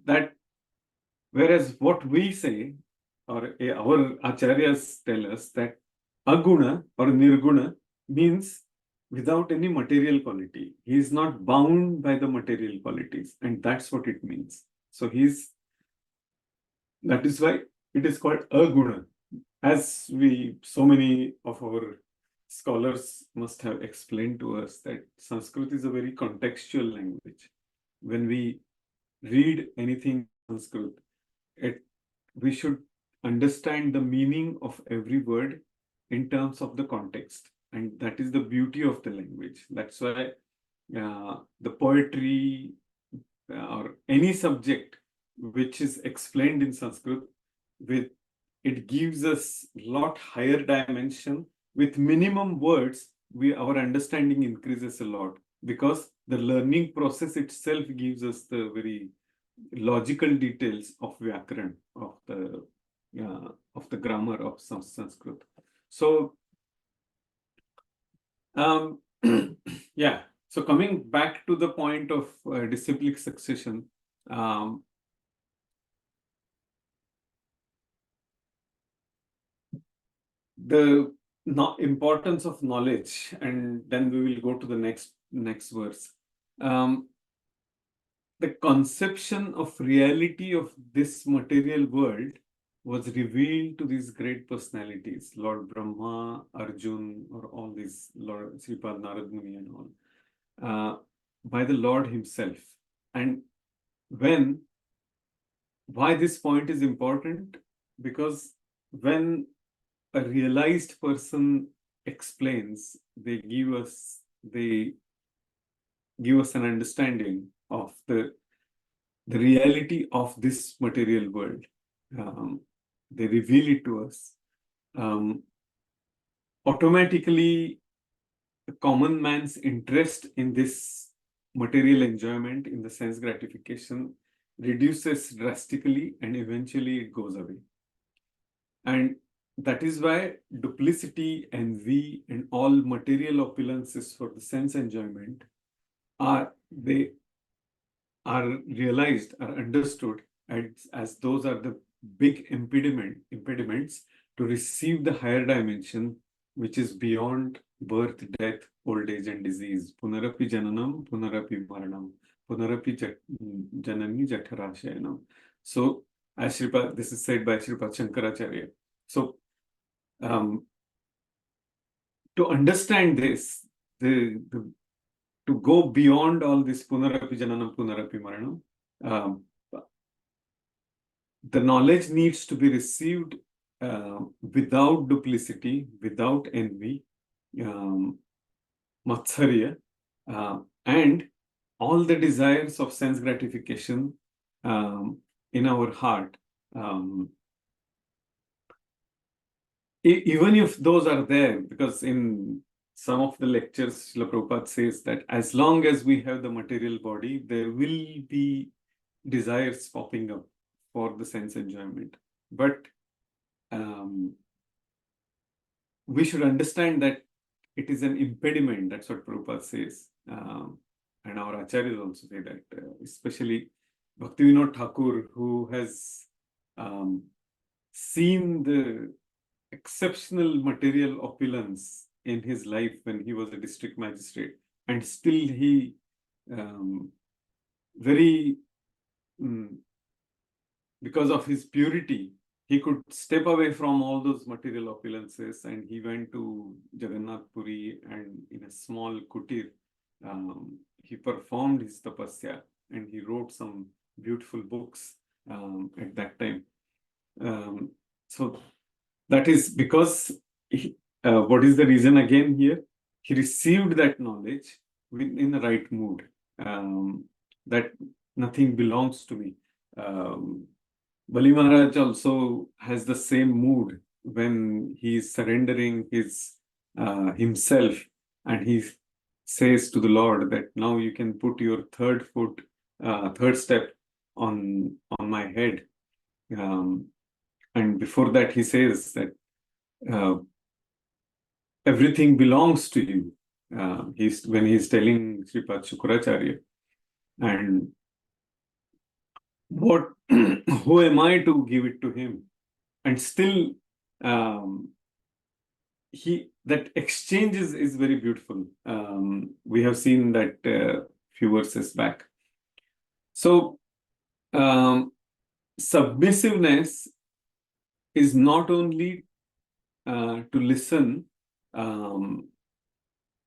that whereas what we say, or our acharyas tell us, that aguna or nirguna means without any material quality. He is not bound by the material qualities, and that's what it means. So that is why it is called aguna. As so many of our scholars must have explained to us, that Sanskrit is a very contextual language. When we read anything in Sanskrit, we should understand the meaning of every word in terms of the context. And that is the beauty of the language. That's why the poetry or any subject which is explained in Sanskrit, it gives us a lot higher dimension. With minimum words, our understanding increases a lot, because the learning process itself gives us the very logical details of Vyakaran, of the grammar of Sanskrit. So yeah. So coming back to the point of disciplic succession, the importance of knowledge, and then we will go to the next verse. The conception of reality of this material world was revealed to these great personalities, Lord Brahma, Arjun, or all these, Lord Sripad Narad Muni and all, by the Lord himself. And why this point is important? Because when a realized person explains, they give us an understanding of the reality of this material world. They reveal it to us. Automatically, the common man's interest in this material enjoyment, in the sense gratification, reduces drastically, and eventually it goes away. And that is why duplicity, envy, and all material opulences for the sense enjoyment are realized, are understood as those are the big impediments to receive the higher dimension, which is beyond birth, death, old age, and disease. Punarapi jananam, punarapi maranam, punarapi janani jatharashayanam. So, as this is said by Sripad Shankaracharya. So, to understand this, to go beyond all this punarapi jananam, punarapi maranam, the knowledge needs to be received without duplicity, without envy, matsarya, and all the desires of sense gratification in our heart. Even if those are there, because in some of the lectures, Srila Prabhupada says that as long as we have the material body, there will be desires popping up for the sense enjoyment. But we should understand that it is an impediment. That's what Prabhupada says. And our acharyas also say that, especially Bhaktivinoda Thakur, who has seen the exceptional material opulence in his life when he was a district magistrate, and still he very because of his purity, he could step away from all those material opulences, and he went to Jagannath Puri, and in a small kutir, he performed his tapasya, and he wrote some beautiful books at that time. So that is because what is the reason again here? He received that knowledge in the right mood, that nothing belongs to me. Bali Maharaj also has the same mood when he is surrendering his himself, and he says to the Lord that now you can put your third step on my head. And before that, he says that everything belongs to you. When he's telling Sripad Shukracharya, and what who am I to give it to him? And still, that exchange is very beautiful. We have seen that few verses back. So submissiveness is not only to listen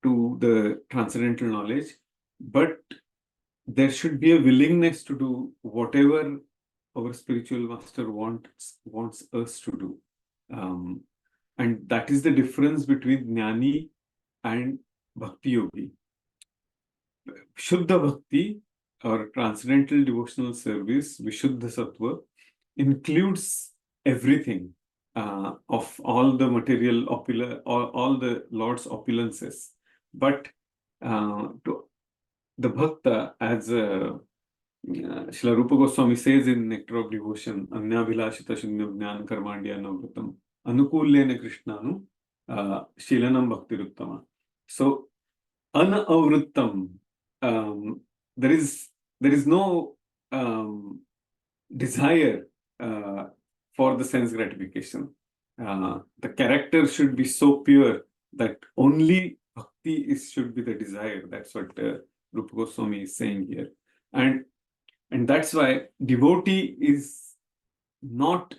to the transcendental knowledge, but there should be a willingness to do whatever our spiritual master wants us to do. And that is the difference between Jnani and Bhakti Yogi. Shuddha Bhakti, or transcendental devotional service, Vishuddha Sattva, includes everything of all the material all the Lord's opulences. But to the Bhakta, as Srila Rupa Goswami says in Nectar of Devotion, Anyabhilashita Shunyam Jnana Karmandya Navratam Anukulyena Krishnanu Shilanam Bhaktiruttama. So, Anavrittam, there is no desire for the sense gratification. The character should be so pure that only bhakti should be the desire. That's what Rupa Goswami is saying here. And that's why devotee is not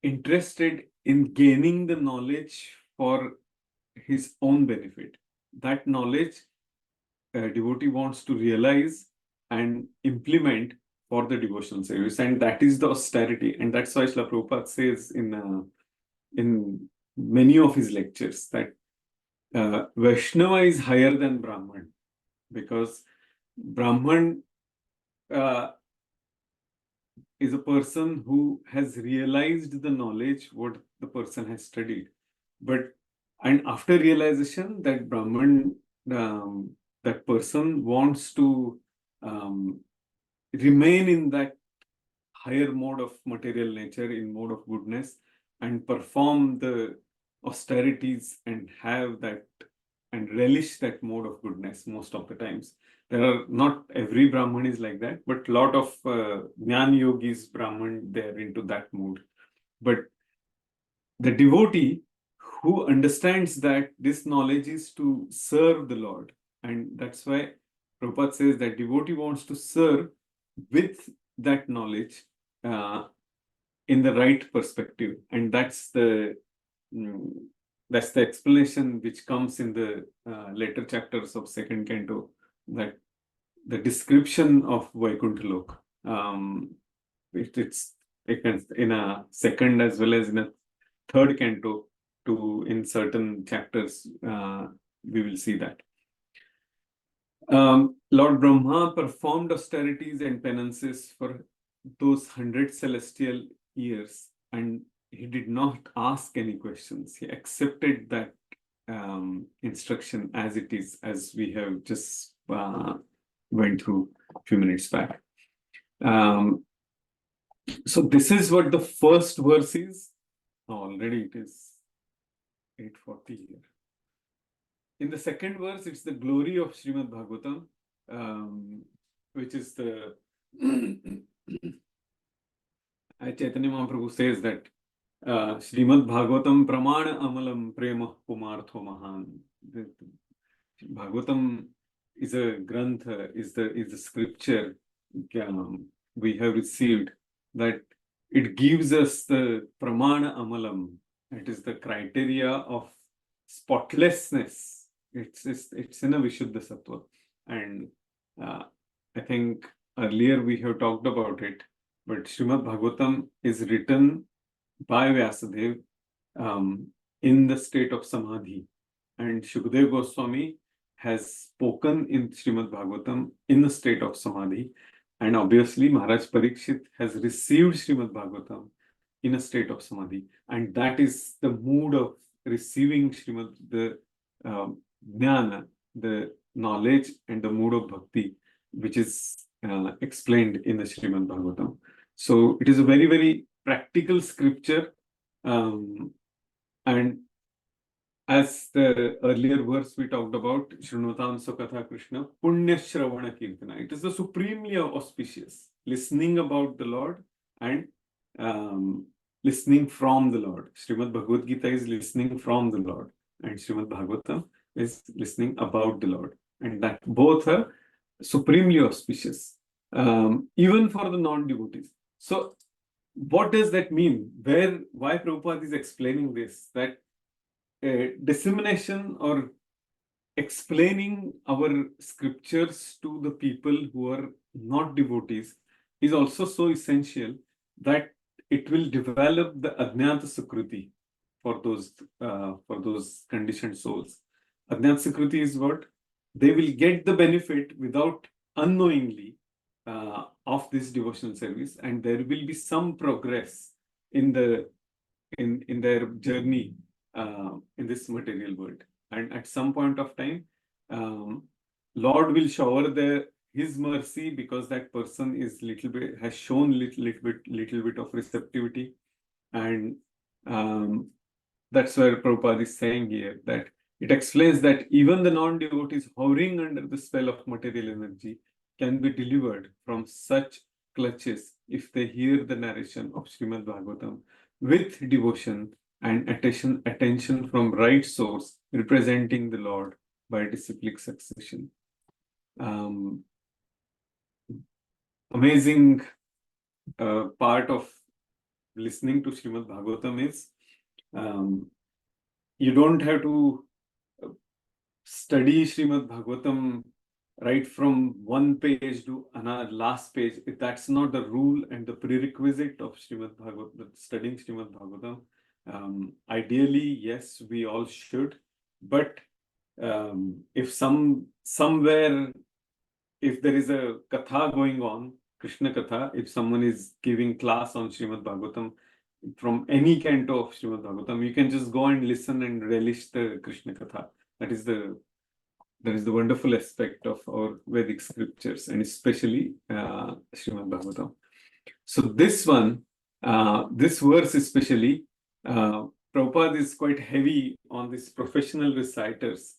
interested in gaining the knowledge for his own benefit. That knowledge devotee wants to realize and implement for the devotional service, and that is the austerity. And that's why Srila Prabhupada says in many of his lectures that Vaishnava is higher than Brahman, because Brahman is a person who has realized the knowledge what the person has studied, and after realization, that Brahman, that person wants to remain in that higher mode of material nature, in mode of goodness, and perform the austerities and have that and relish that mode of goodness most of the times. There are not every Brahman is like that, but a lot of Jnana Yogis, Brahman, they're into that mood. But the devotee who understands that this knowledge is to serve the Lord, and that's why Prabhupada says that devotee wants to serve with that knowledge in the right perspective, and that's the explanation which comes in the later chapters of second canto, that the description of Vaikuntha Lok. It's in a second as well as in a third canto. In certain chapters, we will see that. Lord Brahma performed austerities and penances for those 100 celestial years, and he did not ask any questions. He accepted that instruction as it is, as we have just went through a few minutes back. So this is what the first verse is. Already it is 8:40 here. In the second verse, it's the glory of Srimad Bhagavatam, which is the Chaitanya Mahaprabhu says that Srimad Bhagavatam Pramana Amalam Prema Pumartho Mahan. Bhagavatam is a grantha, is the scripture we have received, that it gives us the Pramana Amalam. It is the criteria of spotlessness. It's in a Vishuddha Sattva. And I think earlier we have talked about it, but Srimad Bhagavatam is written by Vyasadeva in the state of Samadhi. And Shukadeva Goswami has spoken in Srimad Bhagavatam in the state of Samadhi. And obviously, Maharaj Parikshit has received Srimad Bhagavatam in a state of Samadhi. And that is the mood of receiving Srimad, the Jnana, the knowledge, and the mood of bhakti, which is explained in the Srimad Bhagavatam. So it is a very, very practical scripture. And as the earlier verse we talked about, Shrunotam Sukatha Krishna, Punya Shravana Kirtana. It is the supremely auspicious, listening about the Lord and listening from the Lord. Srimad Bhagavad Gita is listening from the Lord, and Srimad Bhagavatam is listening about the Lord. And that both are supremely auspicious, even for the non-devotees. So what does that mean? Why Prabhupada is explaining this? That dissemination or explaining our scriptures to the people who are not devotees is also so essential that it will develop the Ajnata Sukriti for those conditioned souls. Ajnata Sukriti is what? They will get the benefit without unknowingly of this devotional service, and there will be some progress in their journey in this material world. And at some point of time, Lord will shower His mercy, because that person is has shown little bit of receptivity, and that's where Prabhupada is saying here that it explains that even the non-devotees hovering under the spell of material energy can be delivered from such clutches if they hear the narration of Srimad Bhagavatam with devotion and attention from right source, representing the Lord by disciplic succession. Amazing part of listening to Srimad Bhagavatam is you don't have to study Srimad Bhagavatam right from one page to another last page. That's not the rule and the prerequisite of Srimad Bhagavatam, studying Srimad Bhagavatam. Ideally, yes, we all should, but if somewhere, if there is a katha going on, Krishna katha, if someone is giving class on Srimad Bhagavatam from any canto of Srimad Bhagavatam, you can just go and listen and relish the Krishna katha. That is the wonderful aspect of our Vedic scriptures, and especially Srimad Bhagavatam. So this verse especially, Prabhupada is quite heavy on these professional reciters,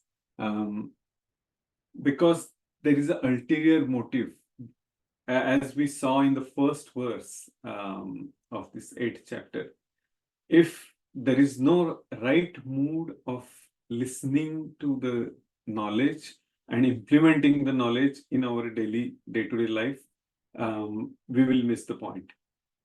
because there is an ulterior motive, as we saw in the first verse of this 8th chapter. If there is no right mood of listening to the knowledge and implementing the knowledge in our daily day-to-day life, we will miss the point.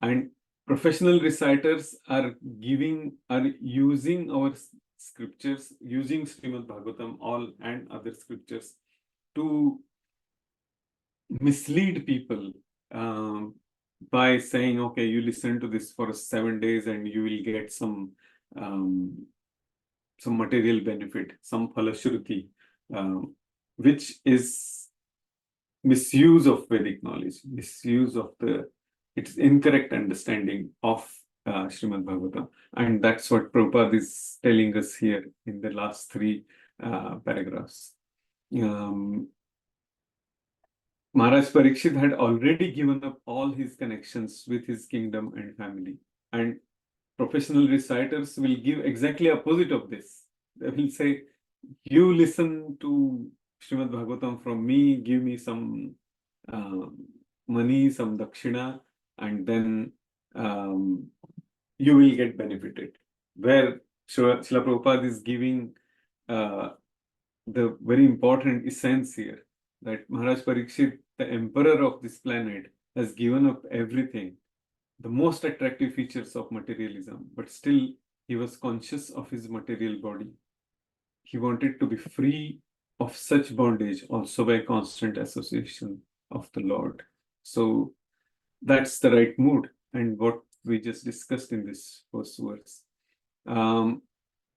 And professional reciters are using our scriptures, using Srimad Bhagavatam and other scriptures to mislead people by saying, okay, you listen to this for 7 days and you will get some material benefit, some phalashruti, which is misuse of Vedic knowledge, misuse of its incorrect understanding of Srimad Bhagavatam. And that's what Prabhupada is telling us here in the last 3 paragraphs. Maharaj Parikshit had already given up all his connections with his kingdom and family. And professional reciters will give exactly opposite of this. They will say, you listen to Srimad Bhagavatam from me, give me some money, some dakshina, and then you will get benefited. Where Srila Prabhupada is giving the very important essence here, that Maharaj Parikshit, the emperor of this planet, has given up everything, the most attractive features of materialism, but still he was conscious of his material body. He wanted to be free of such bondage also by constant association of the Lord. So that's the right mood, and what we just discussed in this first verse.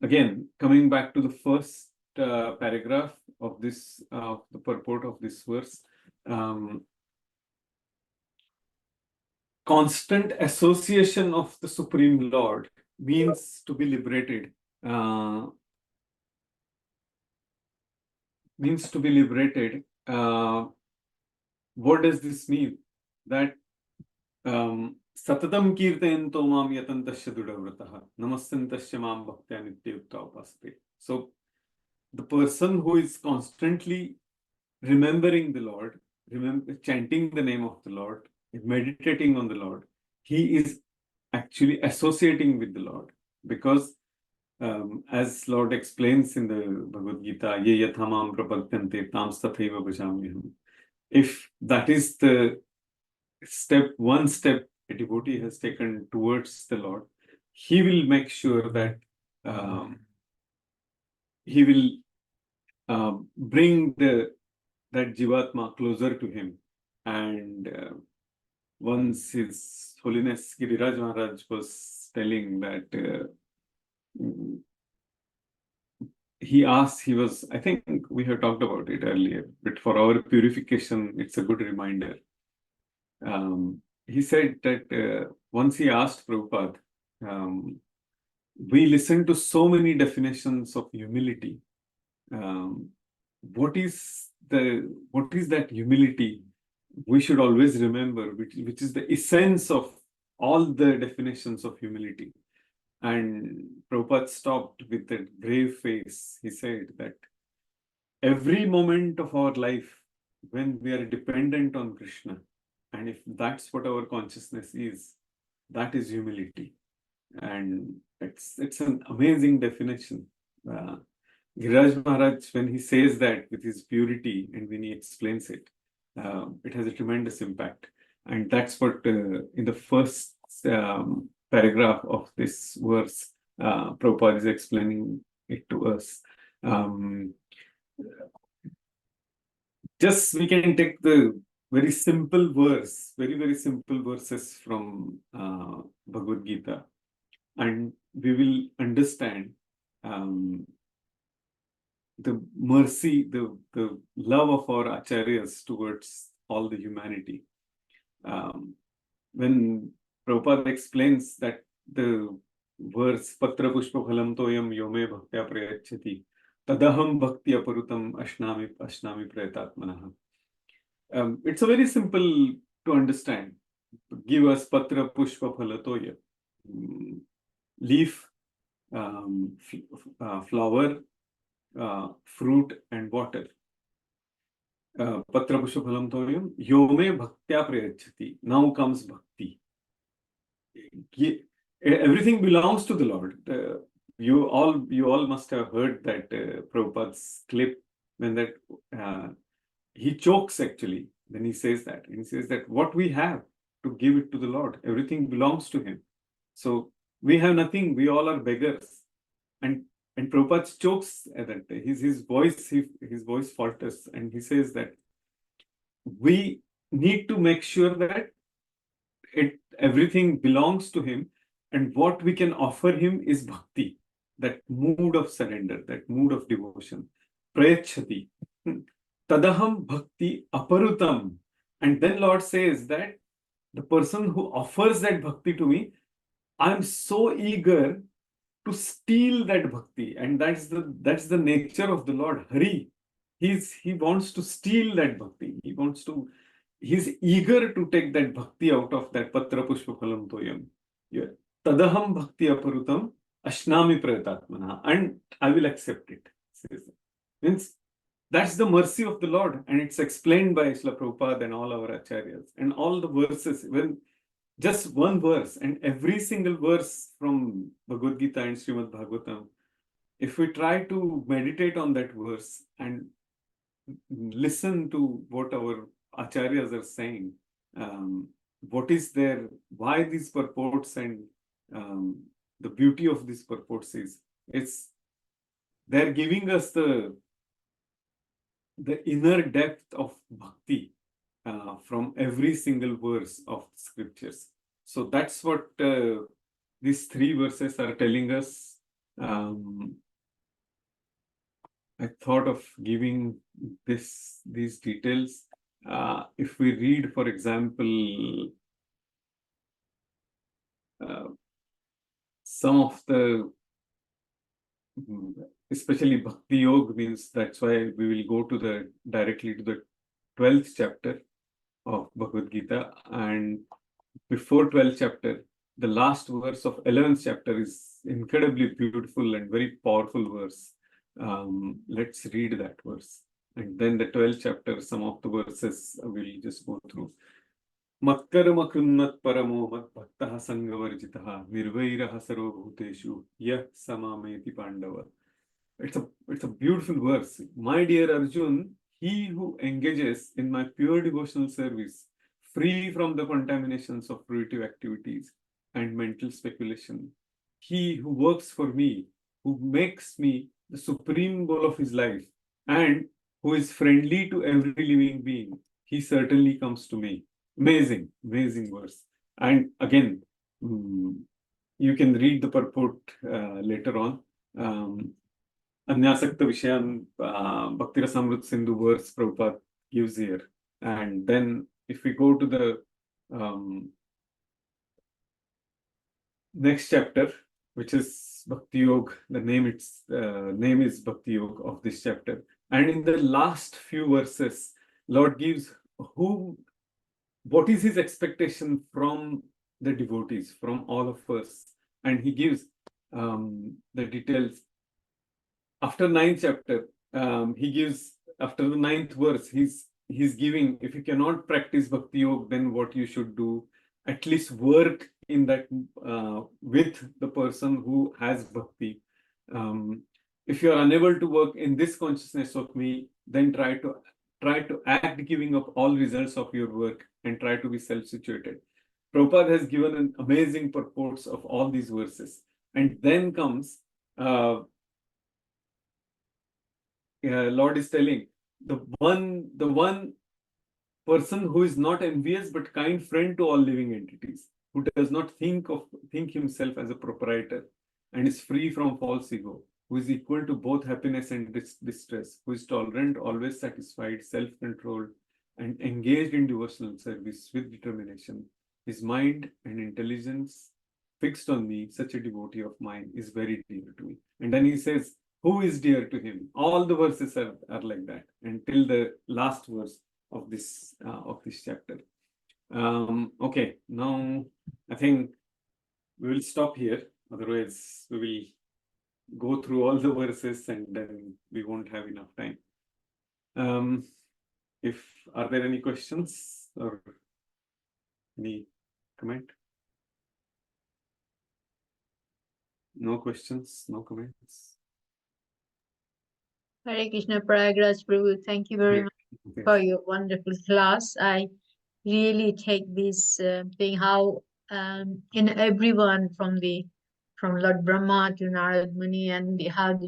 Again, coming back to the first paragraph of this, the purport of this verse, constant association of the Supreme Lord means to be liberated. Means to be liberated. What does this mean? That Satatam kirtayanto mam yatantasya dudavratah namastantasya mam bhaktya nityayukta upaste. So the person who is constantly remembering the Lord, chanting the name of the Lord, meditating on the Lord, he is actually associating with the Lord. Because as Lord explains in the Bhagavad Gita, ye yathamam prapadyante tam tathaiva bhajamyaham. If that is the one step a devotee has taken towards the Lord, he will make sure that he will bring that Jivatma closer to him. And once His Holiness Giriraj Maharaj was telling that I think we have talked about it earlier, but for our purification, it's a good reminder. He said that once he asked Prabhupada, we listen to so many definitions of humility. What is that humility? We should always remember, which is the essence of all the definitions of humility. And Prabhupada stopped with that grave face. He said that every moment of our life, when we are dependent on Krishna, and if that's what our consciousness is, that is humility. And it's an amazing definition. Giriraj Maharaj, when he says that with his purity and when he explains it, it has a tremendous impact. And that's what in the first paragraph of this verse, Prabhupada is explaining it to us. Just we can take the very simple verse, very simple verses from Bhagavad Gita, and we will understand the mercy, the love of our acharyas towards all the humanity. When Prabhupada explains that the verse Patra Pushpa Phalam Toyam Yome Bhaktya Prayachati Tadaham Bhakti Aparutam Ashnami Prayatatmanaha. It's a very simple to understand. Give us Patra Pushpa Phala Toya. Leaf, flower, fruit and water. Patra Pushpa Phalam Toyam Yome Bhaktya Prayachati. Now comes Bhakti. Everything belongs to the Lord. You all must have heard that Prabhupada's clip when that he chokes actually when he says that. And he says that what we have to give it to the Lord, everything belongs to him. So we have nothing. We all are beggars. And Prabhupada chokes at that. His voice falters, and he says that we need to make sure that everything belongs to him, and what we can offer him is bhakti, that mood of surrender, that mood of devotion. Prayachati. Tadaham bhakti aparutam. And then Lord says that the person who offers that bhakti to me, I'm so eager to steal that bhakti. And that's the nature of the Lord. Hari. He wants to steal that bhakti. He's eager to take that bhakti out of that Patra Pushpa Phalam Toyam. Tadaham bhakti aparutam ashnami prayatatmana. And I will accept it. Means that's the mercy of the Lord. And it's explained by Srila Prabhupada and all our acharyas. And all the verses, when just one verse, and every single verse from Bhagavad Gita and Srimad Bhagavatam, if we try to meditate on that verse and listen to what our acharyas are saying, what is there, why these purports, and the beauty of these purports is, it's they're giving us the inner depth of bhakti from every single verse of scriptures. So that's what these three verses are telling us. I thought of giving these details. If we read, for example, some of the, especially Bhakti Yoga, means that's why we will go to directly to the 12th chapter of Bhagavad Gita. And before 12th chapter, the last verse of 11th chapter is incredibly beautiful and very powerful verse. Let's read that verse. And then the 12th chapter, some of the verses we'll just go through. Makkarma krunnat paramo mat bhaktaha sangavarjitaha nirvairaha sarvabhuteshu yah samameti pandava. It's a beautiful verse. My dear Arjun, he who engages in my pure devotional service, free from the contaminations of fruitive activities and mental speculation, he who works for me, who makes me the supreme goal of his life, and who is friendly to every living being, he certainly comes to me. Amazing, amazing verse. And again, you can read the purport later on. Anyasakta Vishayan Bhaktirasamrut Sindhu verse Prabhupada gives here. And then if we go to the next chapter, which is Bhakti Yoga, the name is Bhakti Yoga of this chapter. And in the last few verses, Lord gives what is his expectation from the devotees, from all of us. And he gives the details. After 9th chapter, he gives, after the 9th verse, he's giving, if you cannot practice Bhakti Yoga, then what you should do, at least work in that with the person who has Bhakti. If you are unable to work in this consciousness of me, then try to act giving up all results of your work and try to be self-situated. Prabhupada has given an amazing purports of all these verses. And then comes Lord is telling the one person who is not envious but kind friend to all living entities, who does not think himself as a proprietor and is free from false ego, who is equal to both happiness and distress, who is tolerant, always satisfied, self-controlled, and engaged in devotional service with determination. His mind and intelligence fixed on me, such a devotee of mine, is very dear to me. And then he says, who is dear to him? All the verses are like that until the last verse of this chapter. Okay, now I think we will stop here. Otherwise, we will go through all the verses and then we won't have enough time. Are there any questions or any comment? No questions, no comments. Hare Krishna, Prayag Prabhu, thank you very much for your wonderful class. I really take this thing how in everyone from Lord Brahma to Narad Muni and how the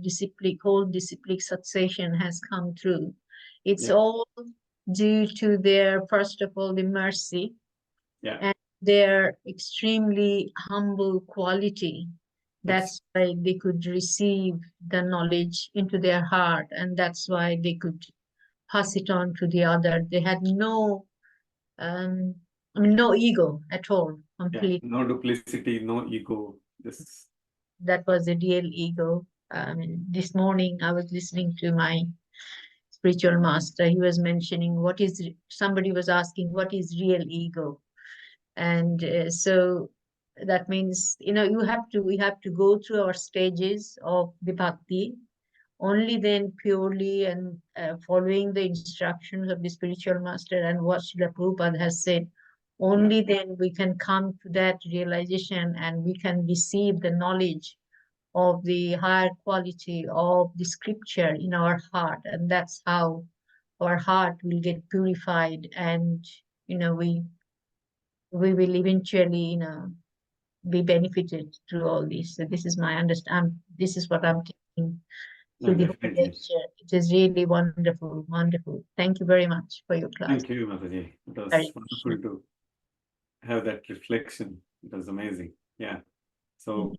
whole disciplic succession has come through. It's all due to their, first of all, the mercy and their extremely humble quality. That's why they could receive the knowledge into their heart, and that's why they could pass it on to the other. They had no no ego at all, completely. No duplicity, no ego. That was a real ego. This morning I was listening to my spiritual master. He was mentioning somebody was asking, what is real ego? And so that means, we have to go through our stages of the bhakti. Only then purely and following the instructions of the spiritual master and what Srila Prabhupada has said, Only then we can come to that realization and we can receive the knowledge of the higher quality of the scripture in our heart. And that's how our heart will get purified, and we will eventually be benefited through all this. So this is my understand. This is what I'm taking through the whole Definitely. lecture. It is really wonderful, wonderful. Thank you very much for your class. Thank you, Mataji. It was Hare wonderful Krishna. to have that reflection. It was amazing. Yeah. So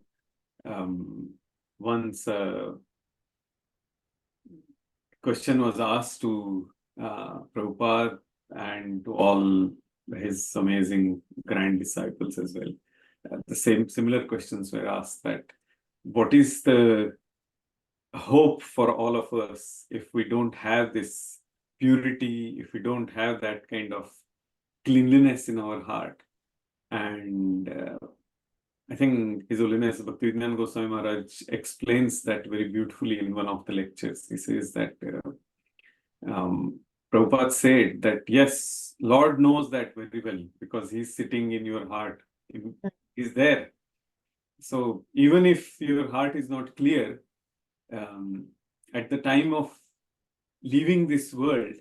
once a question was asked to Prabhupada and to all his amazing grand disciples as well. The similar questions were asked, that what is the hope for all of us if we don't have this purity, if we don't have that kind of cleanliness in our heart? And I think His Holiness Bhaktivedanta Goswami Maharaj explains that very beautifully in one of the lectures. He says that Prabhupada said that, yes, Lord knows that very well because He's sitting in your heart. He's there. So even if your heart is not clear, at the time of leaving this world,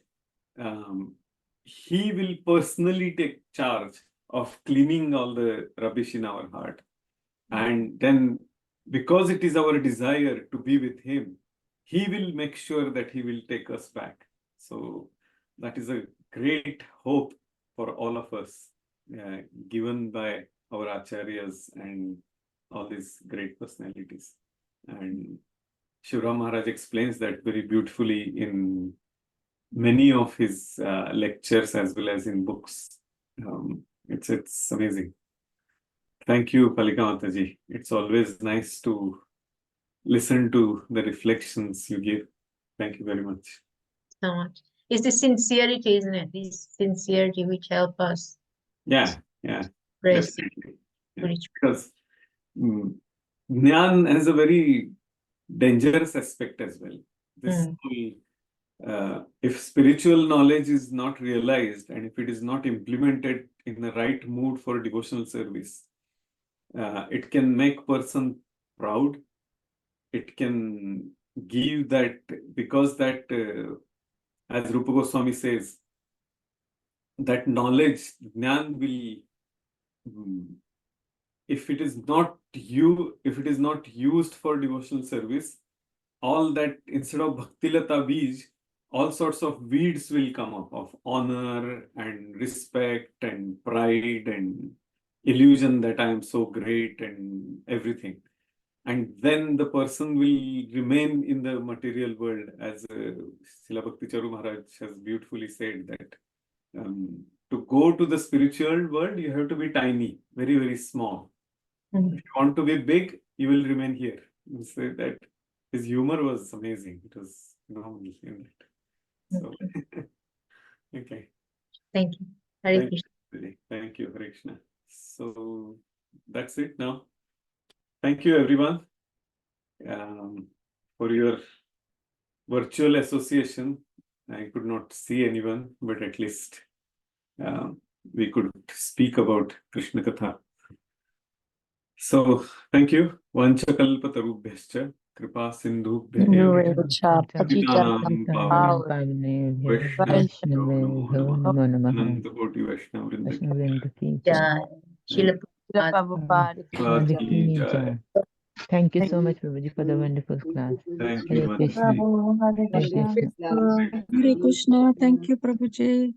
He will personally take charge of cleaning all the rubbish in our heart. And then, because it is our desire to be with Him, He will make sure that He will take us back. So that is a great hope for all of us, given by our acharyas and all these great personalities. And Shivram Maharaj explains that very beautifully in many of his lectures as well as in books. It's amazing. Thank you, Palika Mataji. It's always nice to listen to the reflections you give. Thank you very much. So much. It's the sincerity, isn't it? This sincerity which help us. Yeah, Praise definitely. Yeah. spiritual. Because Jnana has a very dangerous aspect as well. This if spiritual knowledge is not realized and if it is not implemented in the right mood for devotional service, it can make person proud. It can give that, because that, as Rupa Goswami says, that knowledge, Jnana will, if it is not used for devotional service, all that, instead of Bhaktilata Bij, all sorts of weeds will come up of honor and respect and pride and illusion that I am so great and everything. And then the person will remain in the material world, as Srila Bhakti Charu Maharaj has beautifully said, that to go to the spiritual world, you have to be tiny, very, very small. If you want to be big, you will remain here. You say that his humor was amazing. It was phenomenal in that. So, okay. Thank you. Hare Thank Krishna. you. Thank you, Hare Krishna. So that's it now. Thank you, everyone, for your virtual association. I could not see anyone, but at least we could speak about Krishna Katha. So thank you. Vanchakalpatarubhyascha kripa sindhubhya Patitanam Pavanebhyo Vaishnavyo Namo Anantakoti Vaishnava Vrinda Ki Jai. Srila Prabhupada. Prabhupada ki jai. Thank you so much, Prabhuji, for the wonderful class. Thank you, Hare Krishna. Mataji. Hare Krishna. Hare Krishna. Thank you, Prabhuji.